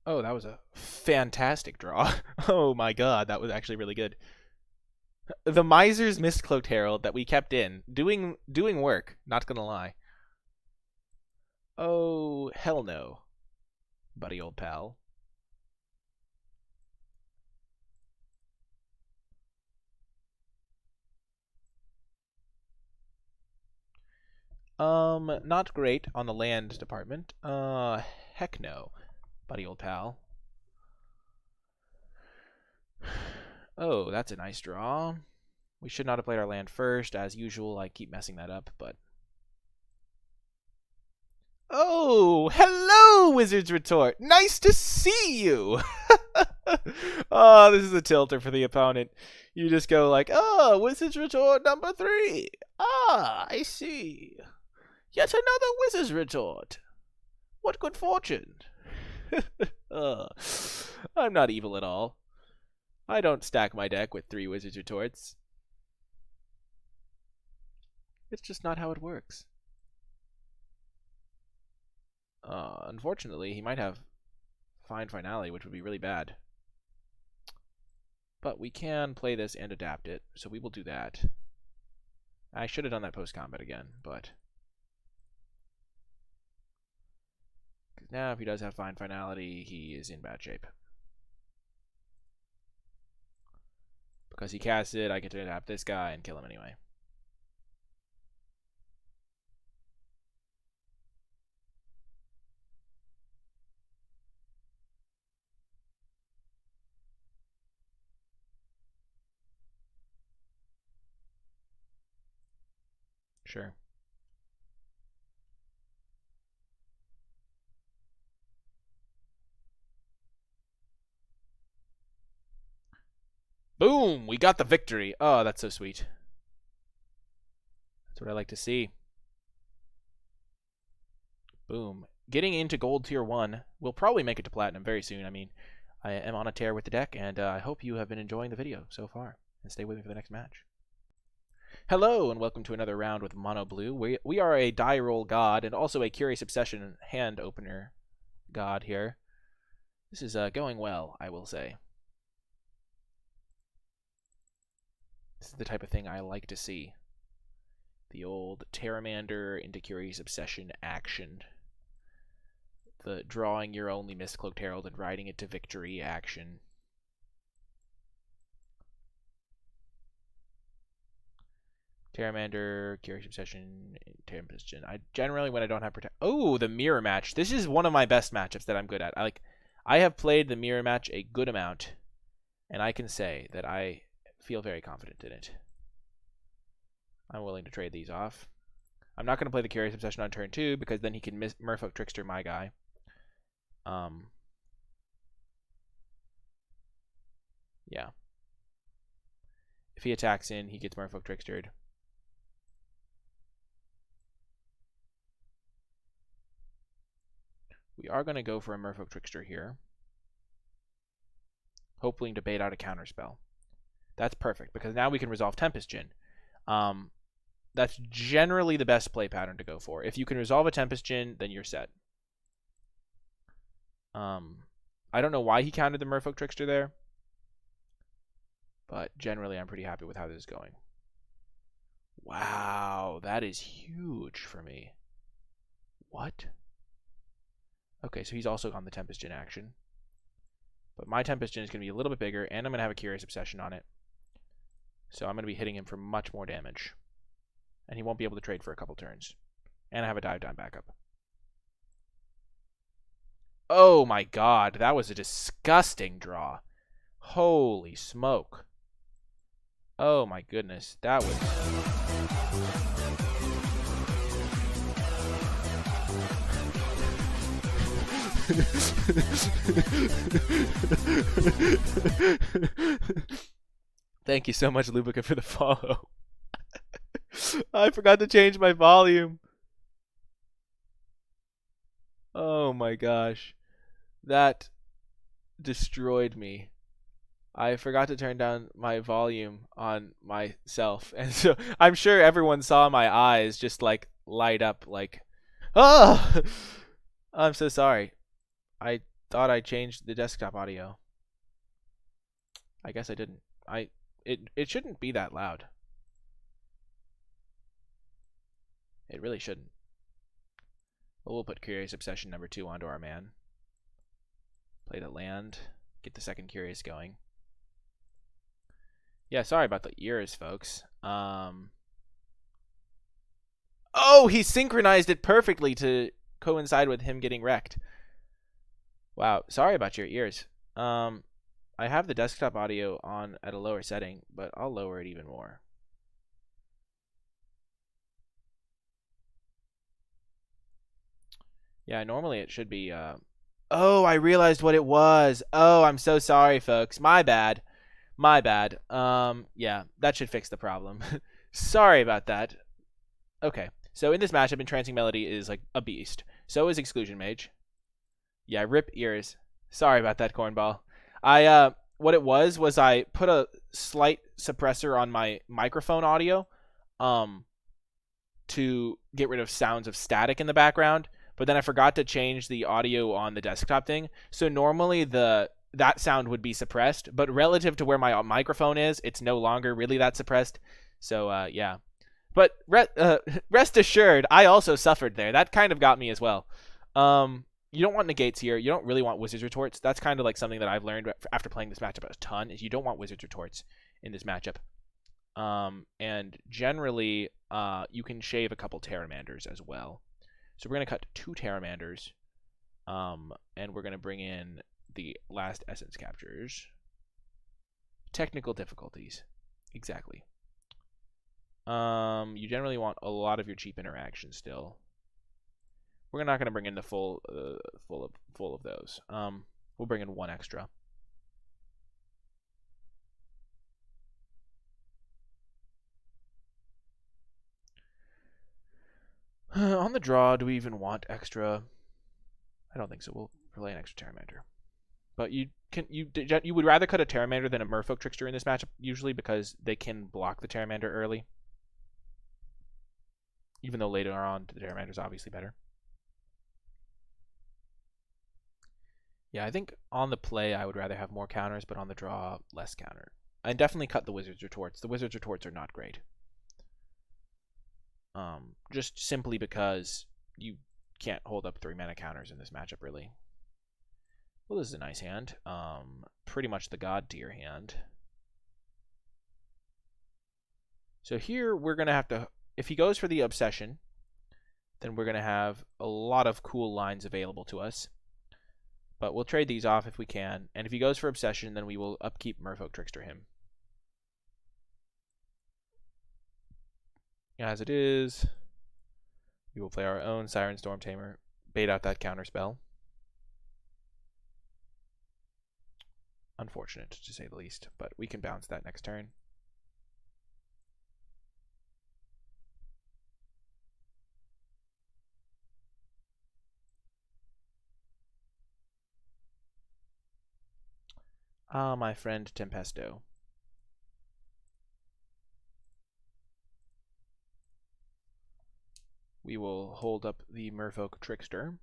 Oh, that was a fantastic draw. Oh my god, that was actually really good. The Miser's Mistcloaked Herald that we kept in, doing work, not gonna lie. Oh, hell no, buddy old pal. Not great on the land department. Heck no, buddy old pal. Oh, that's a nice draw. We should not have played our land first. As usual, I keep messing that up, but... Oh, hello, Wizard's Retort. Nice to see you. Oh, this is a tilter for the opponent. You just go like, oh, Wizard's Retort number 3. Ah, I see. Yet another Wizard's Retort. What good fortune. I'm not evil at all. I don't stack my deck with 3 Wizard's Retorts. It's just not how it works. Unfortunately, he might have Find Finality, which would be really bad. But we can play this and adapt it, so we will do that. I should have done that post-combat again, but... now, if he does have Find Finality, he is in bad shape. Because he casts it, I get to adapt this guy and kill him anyway. Sure. Boom! We got the victory. Oh, that's so sweet. That's what I like to see. Boom. Getting into gold tier 1. We'll probably make it to platinum very soon. I mean, I am on a tear with the deck, and I hope you have been enjoying the video so far. And stay with me for the next match. Hello, and welcome to another round with Mono Blue. We are a die roll god, and also a Curious Obsession hand opener god here. This is going well, I will say. This is the type of thing I like to see. The old Terramander into Curious Obsession action. The drawing your only Mistcloaked Herald and riding it to victory action. Terramander, Curious Obsession, Tempest. I generally, when I don't have protect. Oh, the mirror match. This is one of my best matchups that I'm good at. I have played the mirror match a good amount, and I can say that I feel very confident in it. I'm willing to trade these off. I'm not going to play the Curious Obsession on turn 2 because then he can Merfolk Trickster my guy. Yeah. If he attacks in, he gets Merfolk Trickstered. We are going to go for a Merfolk Trickster here, hoping to bait out a counterspell. That's perfect, because now we can resolve Tempest Djinn. That's generally the best play pattern to go for. If you can resolve a Tempest Djinn, then you're set. I don't know why he countered the Merfolk Trickster there, but generally I'm pretty happy with how this is going. Wow, that is huge for me. What? Okay, so he's also on the Tempest Djinn action. But my Tempest Djinn is going to be a little bit bigger, and I'm going to have a Curious Obsession on it. So I'm going to be hitting him for much more damage. And he won't be able to trade for a couple turns. And I have a Dive Down backup. Oh my god, that was a disgusting draw. Holy smoke. Oh my goodness, that was... Thank you so much, Lubica, for the follow. I forgot to change my volume. Oh my gosh. That destroyed me. I forgot to turn down my volume on myself. And so I'm sure everyone saw my eyes just like light up like, oh, I'm so sorry. I thought I changed the desktop audio. I guess I didn't. It shouldn't be that loud. It really shouldn't. But we'll put Curious Obsession number 2 onto our man. Play the land. Get the second Curious going. Yeah, sorry about the ears, folks. Oh, he synchronized it perfectly to coincide with him getting wrecked. Wow, sorry about your ears. I have the desktop audio on at a lower setting, but I'll lower it even more. Yeah, normally it should be... Oh, I realized what it was. Oh, I'm so sorry, folks. My bad. My bad. Yeah, that should fix the problem. Sorry about that. Okay, so in this matchup, Entrancing Melody is like a beast. So is Exclusion Mage. Yeah, rip ears. Sorry about that, Cornball. What it was I put a slight suppressor on my microphone audio, to get rid of sounds of static in the background, but then I forgot to change the audio on the desktop thing. So normally that sound would be suppressed, but relative to where my microphone is, it's no longer really that suppressed. So yeah. But rest assured, I also suffered there. That kind of got me as well. You don't want negates here. You don't really want Wizard's Retorts. That's kind of like something that I've learned after playing this matchup a ton, is you don't want Wizard's Retorts in this matchup. And generally, you can shave a couple Terramanders as well. So we're going to cut 2 Terramanders, and we're going to bring in the last Essence Captures. Technical difficulties. Exactly. You generally want a lot of your cheap interactions still. We're not going to bring in the full of those. We'll bring in 1 extra. On the draw, do we even want extra? I don't think so. We'll play an extra Terramander. But you would rather cut a Terramander than a Merfolk Trickster in this matchup, usually, because they can block the Terramander early. Even though later on, the Terramander is obviously better. Yeah, I think on the play, I would rather have more counters, but on the draw, less counter. And definitely cut the Wizard's Retorts. The Wizard's Retorts are not great. Just simply because you can't hold up 3 mana counters in this matchup, really. Well, this is a nice hand. Pretty much the God tier hand. So here we're going to have to, if he goes for the Obsession, then we're going to have a lot of cool lines available to us. But we'll trade these off if we can. And if he goes for Obsession, then we will upkeep Merfolk Trickster him. As it is, we will play our own Siren Storm Tamer, bait out that counter spell. Unfortunate, to say the least, but we can bounce that next turn. Ah, my friend Tempesto. We will hold up the Merfolk Trickster.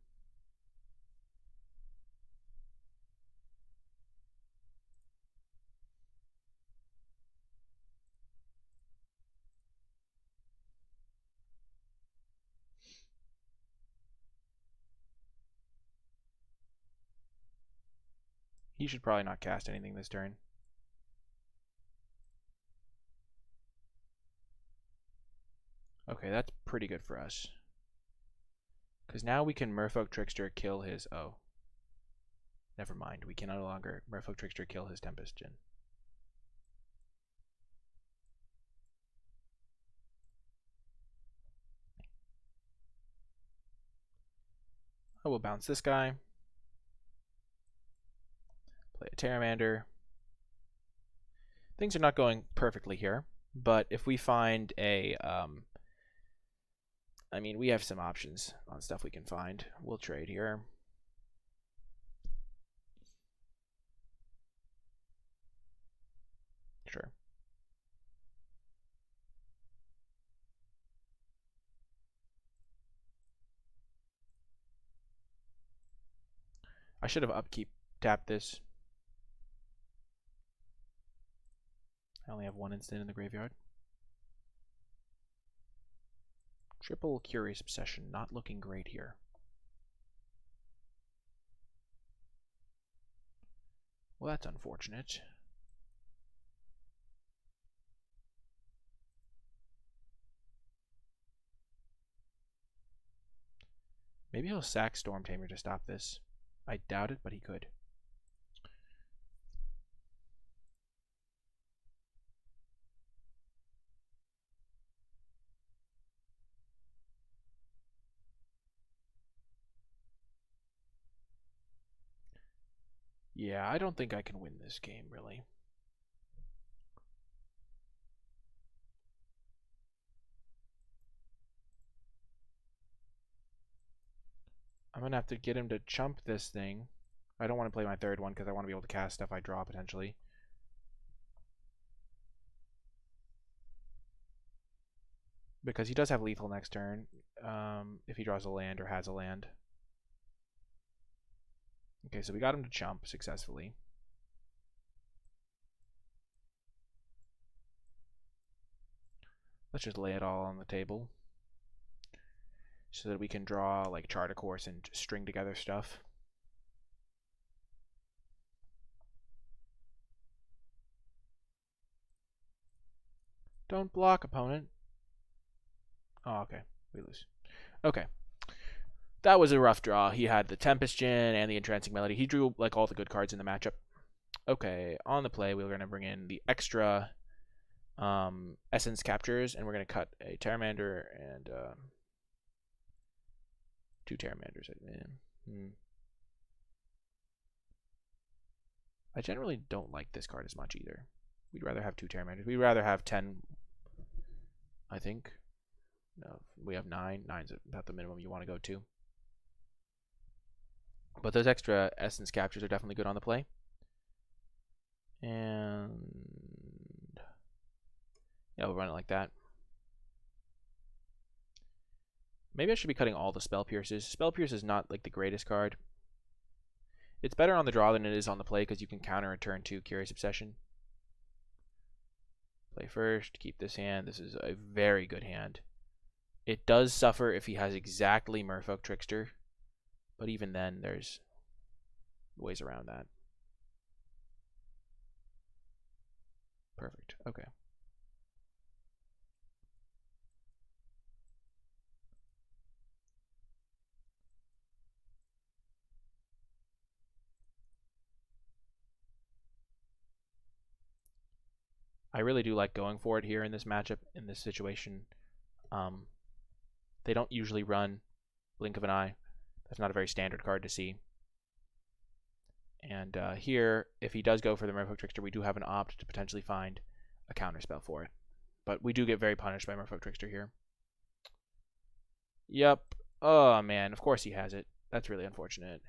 He should probably not cast anything this turn. Okay, that's pretty good for us. Because now we can Merfolk Trickster kill his... Oh. Never mind. We can no longer Merfolk Trickster kill his Tempest Djinn. I will bounce this guy. Play a Pteramander. Things are not going perfectly here, but if we find a... I mean, we have some options on stuff we can find. We'll trade here. Sure. I should have upkeep tapped this. I only have one instant in the graveyard. Triple Curious Obsession, not looking great here. Well, that's unfortunate. Maybe he'll sack Storm Tamer to stop this. I doubt it, but he could. Yeah, I don't think I can win this game, really. I'm going to have to get him to chump this thing. I don't want to play my third one because I want to be able to cast stuff I draw, potentially. Because he does have lethal next turn, if he draws a land or has a land. Okay, so we got him to chump successfully. Let's just lay it all on the table so that we can draw like Chart a Course and string together stuff. Don't block, opponent. Oh, okay. We lose. Okay. That was a rough draw. He had the Tempest Djinn and the Entrancing Melody. He drew like all the good cards in the matchup. Okay, on the play, we're going to bring in the extra Essence Captures, and we're going to cut a Pteramander and 2 Pteramanders. I generally don't like this card as much either. We'd rather have 2 Pteramanders. We'd rather have 10, I think. No, we have 9. 9's about the minimum you want to go to. But those extra Essence Captures are definitely good on the play. And yeah, we'll run it like that. Maybe I should be cutting all the Spell Pierces. Spell Pierce is not like the greatest card. It's better on the draw than it is on the play because you can counter a turn 2 Curious Obsession. Play first, keep this hand. This is a very good hand. It does suffer if he has exactly Merfolk Trickster, but even then there's ways around that. Perfect. Okay. I really do like going for it here in this matchup, in this situation. They don't usually run Blink of an Eye. That's not a very standard card to see. And here, if he does go for the Merfolk Trickster, we do have an opt to potentially find a counterspell for it. But we do get very punished by Merfolk Trickster here. Yep. Oh, man. Of course he has it. That's really unfortunate.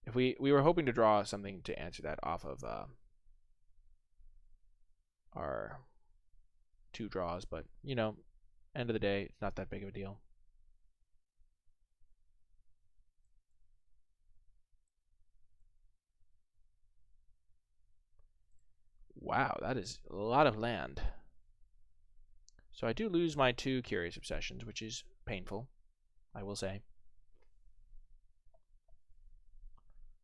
If we were hoping to draw something to answer that off of our 2 draws, but, you know, end of the day, it's not that big of a deal. Wow, that is a lot of land. So I do lose my 2 Curious Obsessions, which is painful, I will say.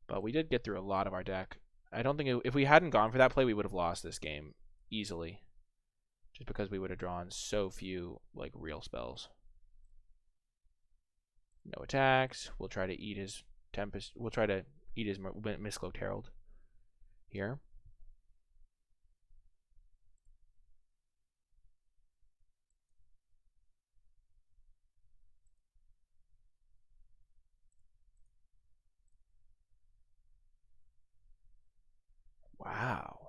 But we did get through a lot of our deck. I don't think if we hadn't gone for that play, we would have lost this game easily. Just because we would have drawn so few, like, real spells. No attacks. We'll try to eat his Tempest. We'll try to eat his Mistcloaked Herald here. Wow.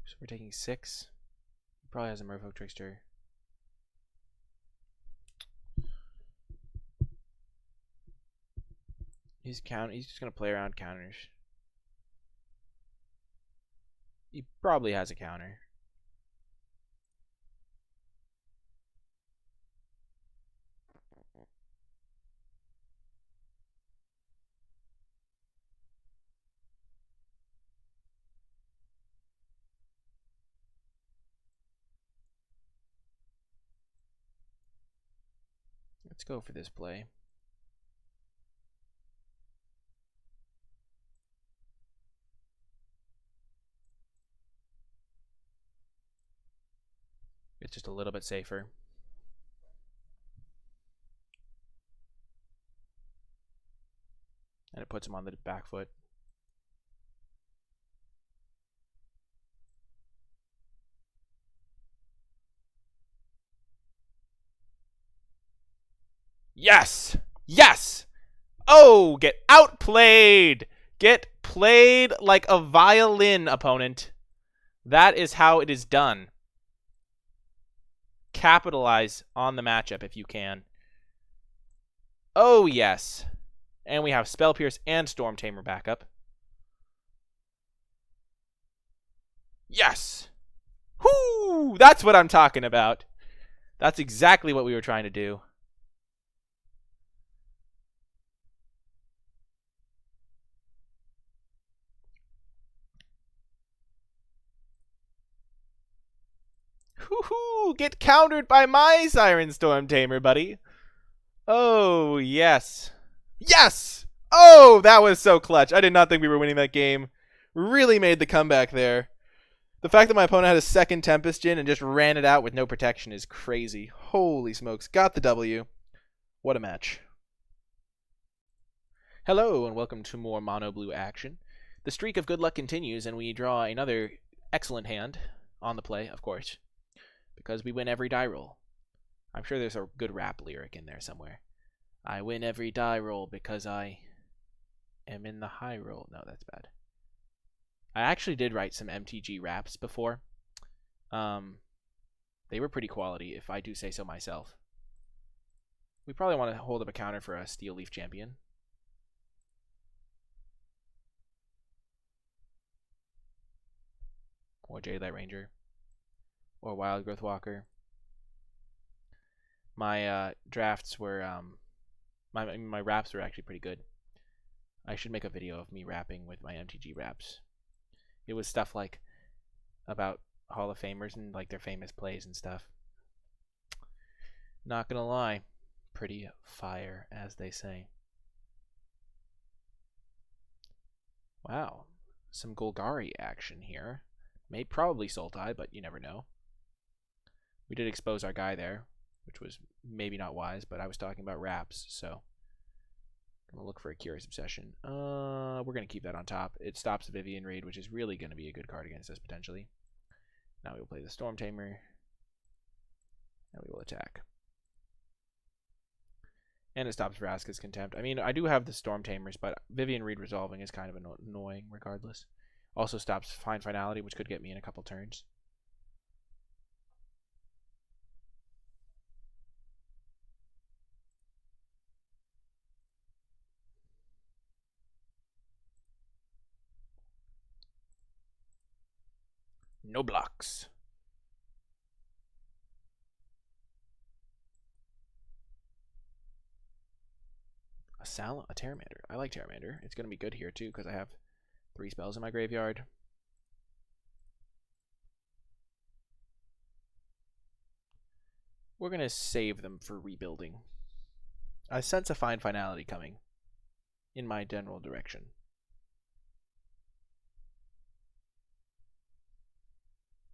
So we're taking 6. He probably has a Merfolk Trickster. He's just gonna play around counters. He probably has a counter. Let's go for this play. It's just a little bit safer. And it puts him on the back foot. Yes! Yes! Oh, get outplayed! Get played like a violin, opponent. That is how it is done. Capitalize on the matchup if you can. Oh, yes. And we have Spell Pierce and Storm Tamer backup. Yes! Whoo! That's what I'm talking about. That's exactly what we were trying to do. Woohoo! Get countered by my Siren Storm Tamer, buddy. Oh, yes. Yes! Oh, that was so clutch. I did not think we were winning that game. Really made the comeback there. The fact that my opponent had a second Tempest Djinn and just ran it out with no protection is crazy. Holy smokes. Got the W. What a match. Hello, and welcome to more Mono Blue action. The streak of good luck continues, and we draw another excellent hand on the play, of course, because we win every die roll. I'm sure there's a good rap lyric in there somewhere. I win every die roll because I am in the high roll. No, that's bad. I actually did write some MTG raps before. They were pretty quality, if I do say so myself. We probably want to hold up a counter for a Steel Leaf Champion. Or Jadelight Ranger. Or Wild Growth Walker. My drafts were my raps were actually pretty good. I should make a video of me rapping with my MTG raps. It was stuff like about Hall of Famers and like their famous plays and stuff. Not gonna lie, pretty fire, as they say. Wow. Some Golgari action here. Probably Sultai, but you never know. We did expose our guy there, which was maybe not wise, but I was talking about Raps, so gonna look for a Curious Obsession. We're gonna keep that on top. It stops the Vivian Raid, which is really gonna be a good card against us potentially. Now we will play the Storm Tamer. And we will attack. And it stops Vraska's Contempt. I mean, I do have the Storm Tamers, but Vivian Reed resolving is kind of annoying regardless. Also stops Fine Finality, which could get me in a couple turns. No blocks. A Terramander. I like Terramander. It's going to be good here too because I have 3 spells in my graveyard. We're going to save them for rebuilding. I sense a Fine Finality coming in my general direction.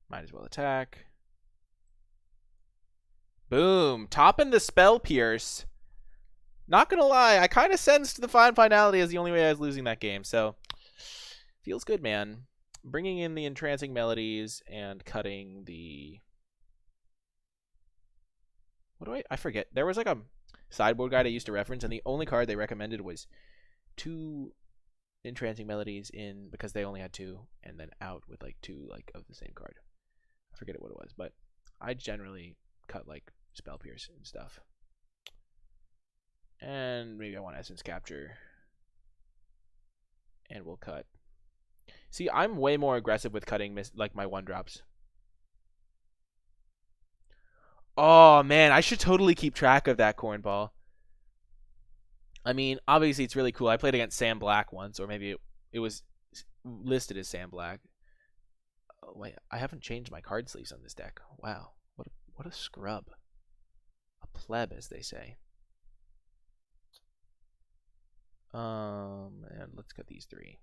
Might as well attack. Boom. Topping the Spell Pierce. Not gonna lie, I kind of sensed the Fine Finality as the only way I was losing that game, so feels good, man. Bringing in the Entrancing Melodies and cutting the... I forget. There was like a sideboard guide I used to reference, and the only card they recommended was 2 Entrancing Melodies in, because they only had 2, and then out with like 2 like of the same card. I forget what it was, but I generally cut like Spell Pierce and stuff. And maybe I want Essence Capture. And we'll cut. See, I'm way more aggressive with cutting like my 1-drops. Oh, man, I should totally keep track of that cornball. I mean, obviously it's really cool. I played against Sam Black once, or maybe it was listed as Sam Black. Oh, wait, I haven't changed my card sleeves on this deck. Wow, what a scrub. A pleb, as they say. And let's cut these 3.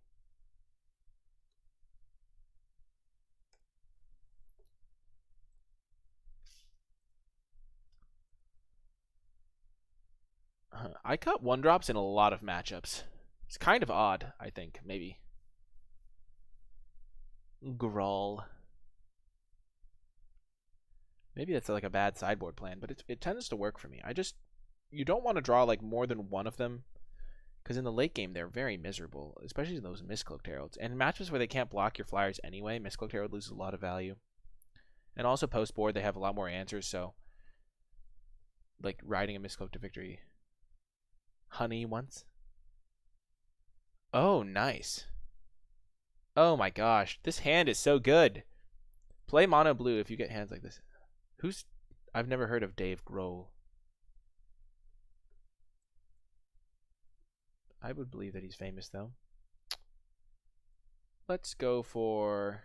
I cut 1-drops in a lot of matchups. It's kind of odd, I think, maybe. Grawl. Maybe that's like a bad sideboard plan, but it tends to work for me. You don't want to draw like more than one of them, because in the late game they're very miserable, especially in those Mistcloaked Heralds. And in matches where they can't block your flyers anyway, Mistcloaked Herald loses a lot of value. And also post board they have a lot more answers, so like riding a Mistcloak to victory. Honey once. Oh, nice. Oh my gosh, this hand is so good. Play mono blue if you get hands like this. I've never heard of Dave Grohl. I would believe that he's famous though. Let's go for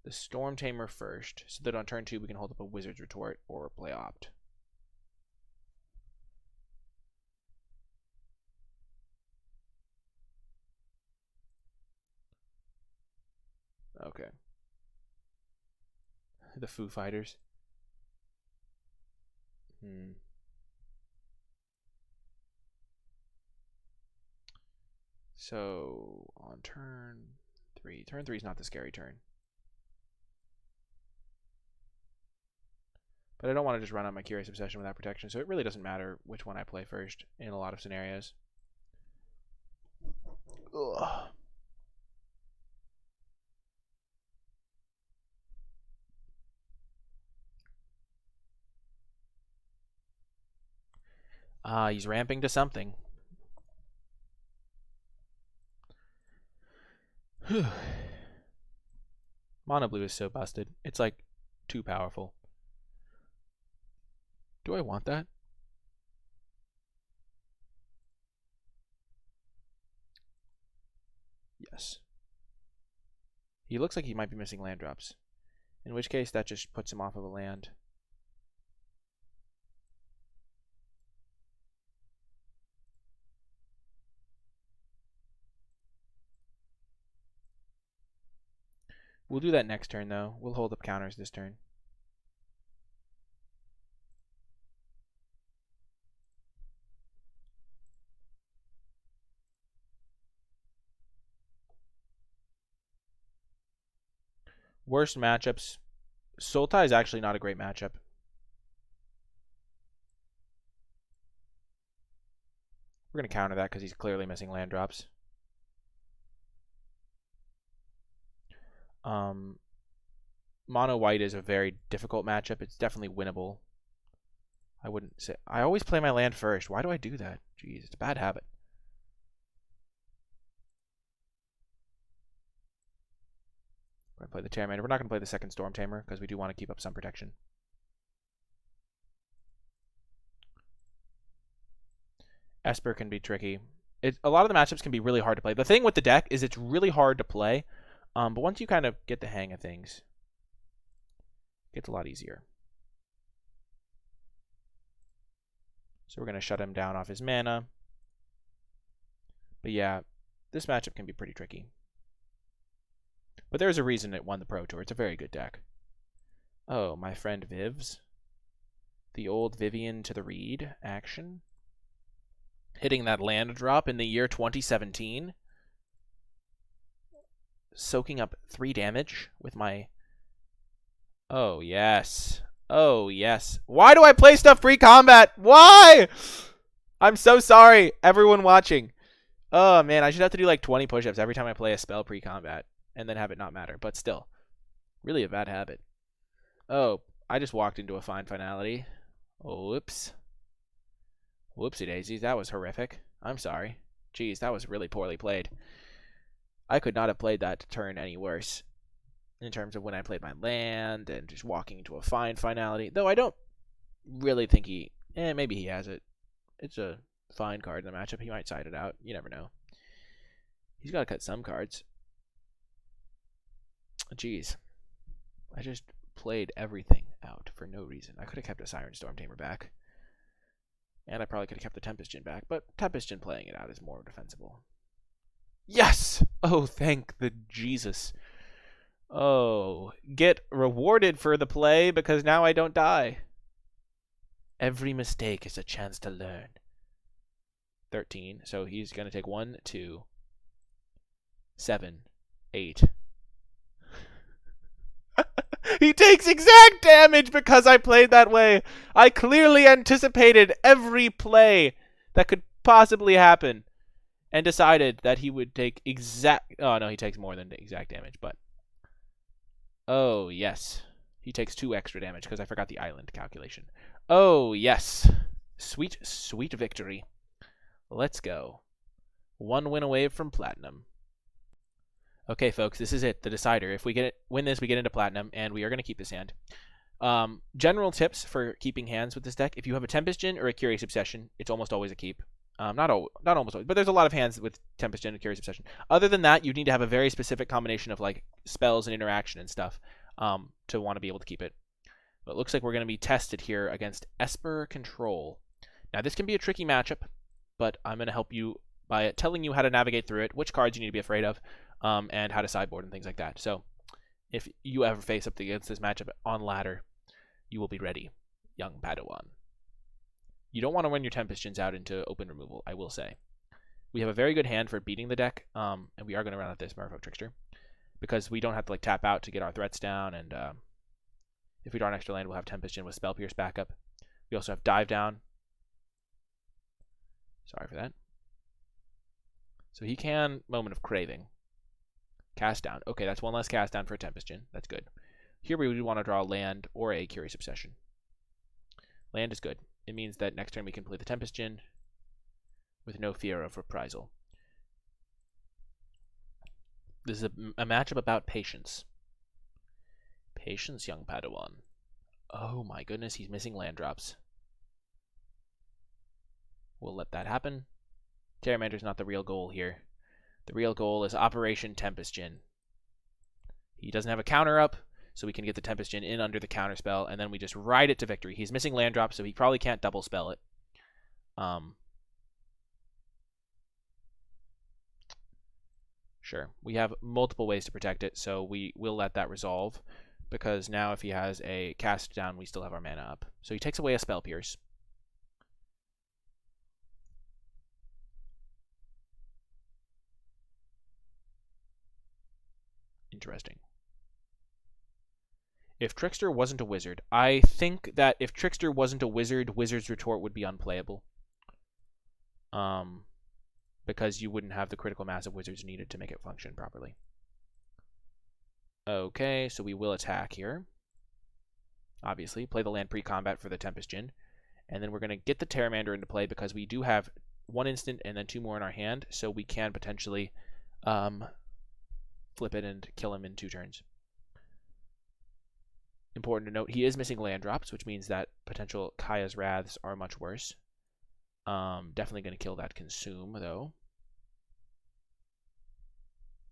the Storm Tamer first, so that on turn 2 we can hold up a Wizard's Retort or play Opt. Okay. The Foo Fighters. So on turn 3. Turn 3 is not the scary turn. But I don't want to just run out my Curious Obsession without protection, so it really doesn't matter which one I play first in a lot of scenarios. Ugh. He's ramping to something. Mono blue is so busted. It's like too powerful. Do I want that? Yes. He looks like he might be missing land drops. In which case, that just puts him off of a land. We'll do that next turn, though. We'll hold up counters this turn. Worst matchups. Sultai is actually not a great matchup. We're going to counter that because he's clearly missing land drops. Mono white is a very difficult matchup. It's definitely winnable. I wouldn't say. I always play my land first. Why do I do that? Jeez, it's a bad habit. We're going to play the Terramander. We're not going to play the second Storm Tamer because we do want to keep up some protection. Esper can be tricky. A lot of the matchups can be really hard to play. The thing with the deck is it's really hard to play, but once you kind of get the hang of things, it gets a lot easier. So we're going to shut him down off his mana. But yeah, this matchup can be pretty tricky. But there's a reason it won the Pro Tour. It's a very good deck. Oh, my friend Viv's. The old Vivian to the Reed action. Hitting that land drop in the year 2017. Soaking up 3 damage with my... Oh, yes. Oh, yes. Why do I play stuff pre-combat? Why? I'm so sorry, everyone watching. Oh, man, I should have to do like 20 push-ups every time I play a spell pre-combat and then have it not matter. But still, really a bad habit. Oh, I just walked into a fine finality. Oh, whoops. Whoopsie daisies, that was horrific. I'm sorry. Jeez, that was really poorly played. I could not have played that turn any worse in terms of when I played my land and just walking into a fine finality. Though I don't really think he... maybe he has it. It's a fine card in the matchup. He might side it out. You never know. He's got to cut some cards. Jeez. I just played everything out for no reason. I could have kept a Siren Storm Tamer back. And I probably could have kept the Tempest Djinn back, but Tempest Djinn playing it out is more defensible. Yes! Oh, thank the Jesus. Oh, get rewarded for the play because now I don't die. Every mistake is a chance to learn. 13, so he's going to take 1, 2, 7, 8. He takes exact damage because I played that way. I clearly anticipated every play that could possibly happen and decided that he would take exact... Oh, no, he takes more than exact damage, but... Oh, yes. He takes 2 extra damage because I forgot the island calculation. Oh, yes. Sweet, sweet victory. Let's go. 1 win away from platinum. Okay, folks, this is it, the decider. If we win this, we get into platinum, and we are going to keep this hand. General tips for keeping hands with this deck. If you have a Tempest Djinn or a Curious Obsession, it's almost always a keep. Not almost always, but there's a lot of hands with Tempest Djinn and Curious Obsession. Other than that, you need to have a very specific combination of like spells and interaction and stuff to want to be able to keep it. But it looks like we're going to be tested here against Esper Control. Now, this can be a tricky matchup, but I'm going to help you by telling you how to navigate through it, which cards you need to be afraid of, and how to sideboard and things like that. So if you ever face up against this matchup on ladder, you will be ready, young Padawan. You don't want to run your Tempest Djinns out into open removal, I will say. We have a very good hand for beating the deck, and we are going to run out this Merfolk Trickster, because we don't have to like tap out to get our threats down, and if we draw an extra land, we'll have Tempest Djinn with Spell Pierce backup. We also have Dive Down. Sorry for that. So he can Moment of Craving. Cast Down. Okay, that's 1 less cast down for a Tempest Djinn. That's good. Here we would want to draw a land or a Curious Obsession. Land is good. It means that next turn we can play the Tempest Djinn with no fear of reprisal. This is a matchup about patience. Patience, young Padawan. Oh my goodness, he's missing land drops. We'll let that happen. Terramander's not the real goal here. The real goal is Operation Tempest Djinn. He doesn't have a counter up, so we can get the Tempest Djinn in under the counter spell, and then we just ride it to victory. He's missing land drops, so he probably can't double spell it. Sure. We have multiple ways to protect it, so we will let that resolve. Because now if he has a cast down, we still have our mana up. So he takes away a Spell Pierce. Interesting. If Trickster wasn't a wizard, I think that if Trickster wasn't a wizard, Wizard's Retort would be unplayable. Because you wouldn't have the critical mass of wizards needed to make it function properly. Okay, so we will attack here. Obviously, play the land pre-combat for the Tempest Djinn. And then we're going to get the Pteramander into play because we do have 1 instant and then 2 more in our hand, so we can potentially flip it and kill him in 2 turns. Important to note, he is missing land drops, which means that potential Kaya's Wraths are much worse. Definitely going to kill that Consume, though.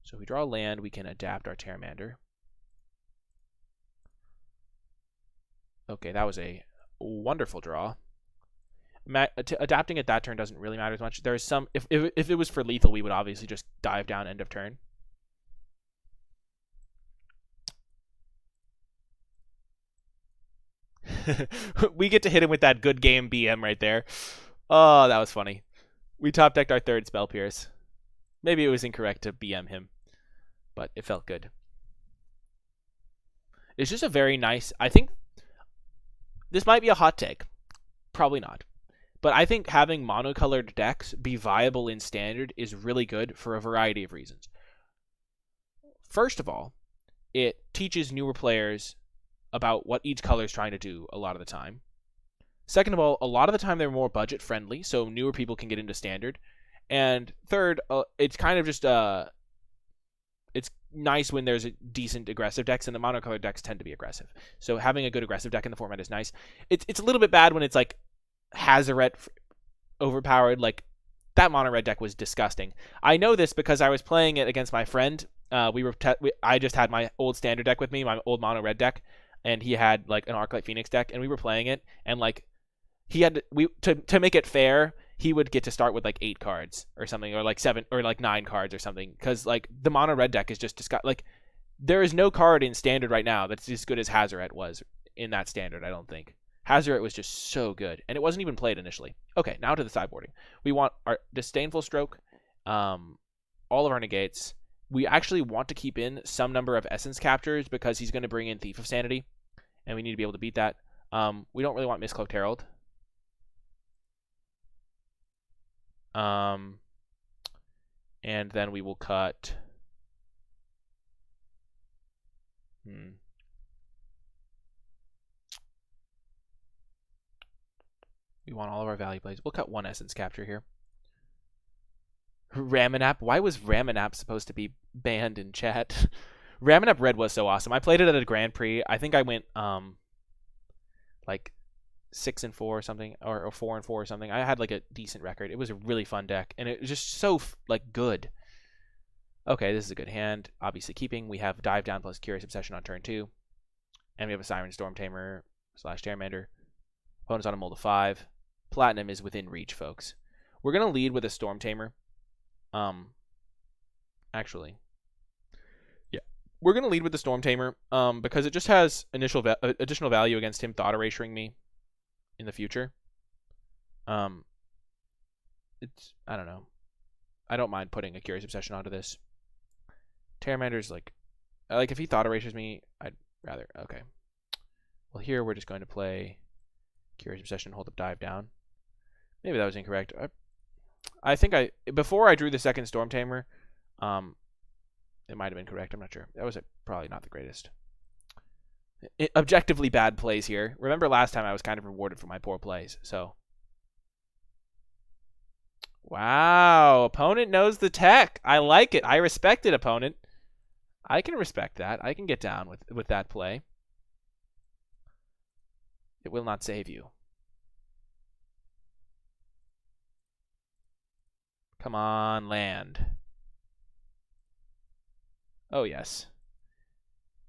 So if we draw land, we can adapt our Pteramander. Okay, that was a wonderful draw. Adapting at that turn doesn't really matter as much. There's some if it was for lethal, we would obviously just dive down end of turn. We get to hit him with that good game BM right there. Oh, that was funny. We top decked our 3rd Spell Pierce. Maybe it was incorrect to BM him, but it felt good. It's just a very nice. I think this might be a hot take. Probably not. But I think having monocolored decks be viable in Standard is really good for a variety of reasons. First of all, it teaches newer players about what each color is trying to do a lot of the time. Second of all, a lot of the time they're more budget friendly, so newer people can get into Standard. And third, it's kind of just it's nice when there's a decent aggressive decks, and the monocolored decks tend to be aggressive. So having a good aggressive deck in the format is nice. It's a little bit bad when it's like Hazaret overpowered. Like that mono red deck was disgusting. I know this because I was playing it against my friend. I just had my old Standard deck with me, my old mono red deck, and he had like an Arclight Phoenix deck, and we were playing it, and like he had to make it fair, he would get to start with like 8 cards or something, or like 7 or like 9 cards or something, because like the mono red deck is just like there is no card in Standard right now that's as good as Hazaret was in that Standard. I don't think Hazaret was just so good, and it wasn't even played initially. Okay, now to the sideboarding. We want our Disdainful Stroke, all of our negates. We actually want to keep in some number of Essence Captures because he's going to bring in Thief of Sanity, and we need to be able to beat that. We don't really want Mistcloaked Herald. And then we will cut. We want all of our value plays. We'll cut 1 Essence Capture here. Ramanap. Why was Ramanap supposed to be banned in chat? Ramanap Red was so awesome. I played it at a Grand Prix. I think I went like 6-4 or something, or 4-4 or something. I had like a decent record. It was a really fun deck, and it was just so like good. Okay, this is a good hand. Obviously keeping. We have Dive Down plus Curious Obsession on turn 2, and we have a Siren Storm Tamer / Pteramander. Opponent's on a mold of 5. Platinum is within reach, folks. We're gonna lead with a Storm Tamer. Actually, yeah, we're gonna lead with the Storm Tamer because it just has additional value against him thought erasuring me in the future. It's, I don't know. I don't mind putting a Curious Obsession onto this. Pteramander's like if he thought erasures me, I'd rather. Okay. Well, here we're just going to play Curious Obsession, hold up, dive down. Maybe that was incorrect. I think before I drew the second Storm Tamer, it might have been correct. I'm not sure. That was probably not the greatest. Objectively bad plays here. Remember last time I was kind of rewarded for my poor plays, so. Wow, opponent knows the tech. I like it. I respect it, opponent. I can respect that. I can get down with that play. It will not save you. Come on, land. Oh, yes.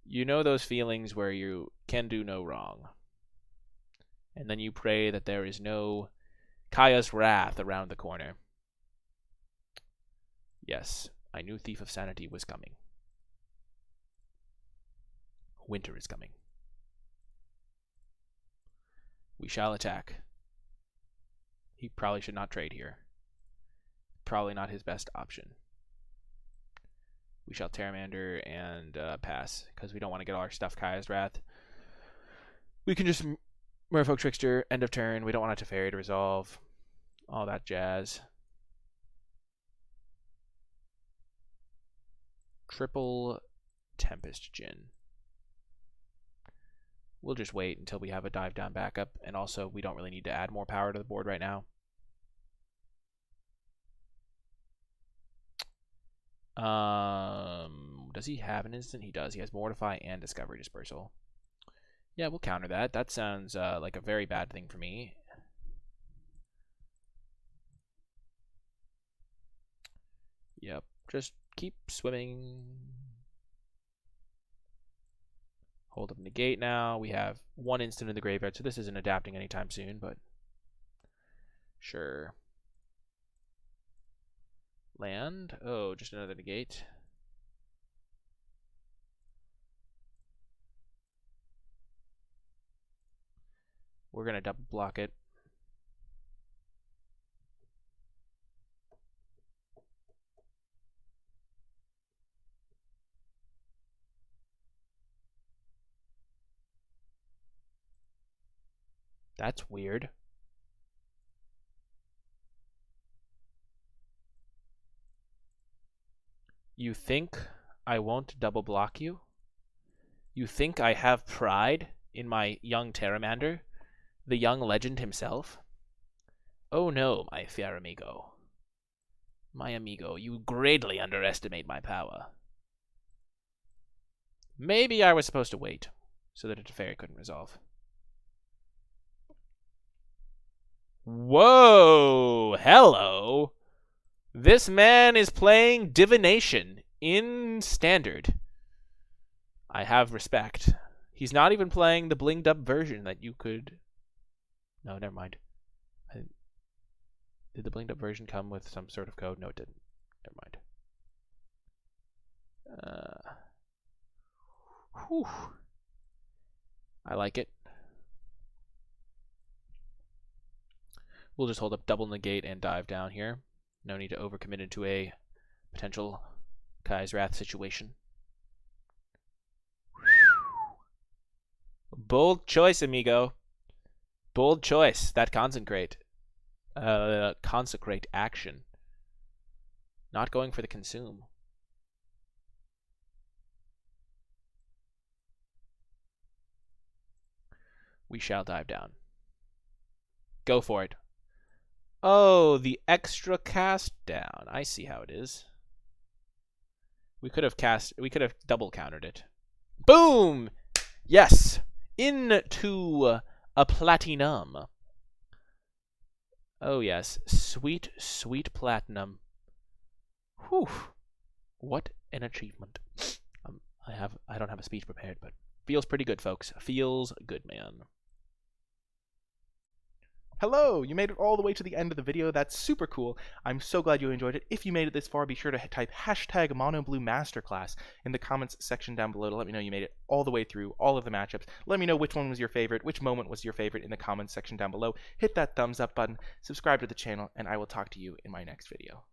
You know those feelings where you can do no wrong. And then you pray that there is no Kaya's Wrath around the corner. Yes. I knew Thief of Sanity was coming. Winter is coming. We shall attack. He probably should not trade here. Probably not his best option. We shall Terramander and pass, because we don't want to get all our stuff Kaya's Wrath. We can just Merfolk Trickster, end of turn. We don't want a Teferi to resolve. All that jazz. Triple Tempest Djinn. We'll just wait until we have a dive down backup, and also we don't really need to add more power to the board right now. Does he have an instant? He does. He has Mortify and Discovery Dispersal. Yeah, we'll counter that. That sounds like a very bad thing for me. Yep, just keep swimming. Hold up negate now. We have one instant in the graveyard, so this isn't adapting anytime soon, but sure. Land. Oh, just another negate. We're going to double block it. That's weird. You think I won't double block you? You think I have pride in my young Terramander? The young legend himself? Oh no, my fair amigo. My amigo, you greatly underestimate my power. Maybe I was supposed to wait, so that a Teferi couldn't resolve. Whoa! Hello! This man is playing Divination in Standard. I have respect. He's not even playing the blinged up version that you could... No, never mind. Did the blinged up version come with some sort of code? No, it didn't. Never mind. Whew. I like it. We'll just hold up double negate and dive down here. No need to overcommit into a potential Kaya's Wrath situation. Bold choice, amigo. Bold choice. That consecrate action. Not going for the consume. We shall dive down. Go for it. Oh, the extra cast down. I see how it is. We could have double countered it. Boom! Yes! Into a platinum. Oh yes, sweet, sweet platinum. Whew. What an achievement. I don't have a speech prepared, but feels pretty good, folks. Feels good, man. Hello! You made it all the way to the end of the video. That's super cool. I'm so glad you enjoyed it. If you made it this far, be sure to type hashtag MonoBlueMasterclass in the comments section down below to let me know you made it all the way through all of the matchups. Let me know which one was your favorite, which moment was your favorite in the comments section down below. Hit that thumbs up button, subscribe to the channel, and I will talk to you in my next video.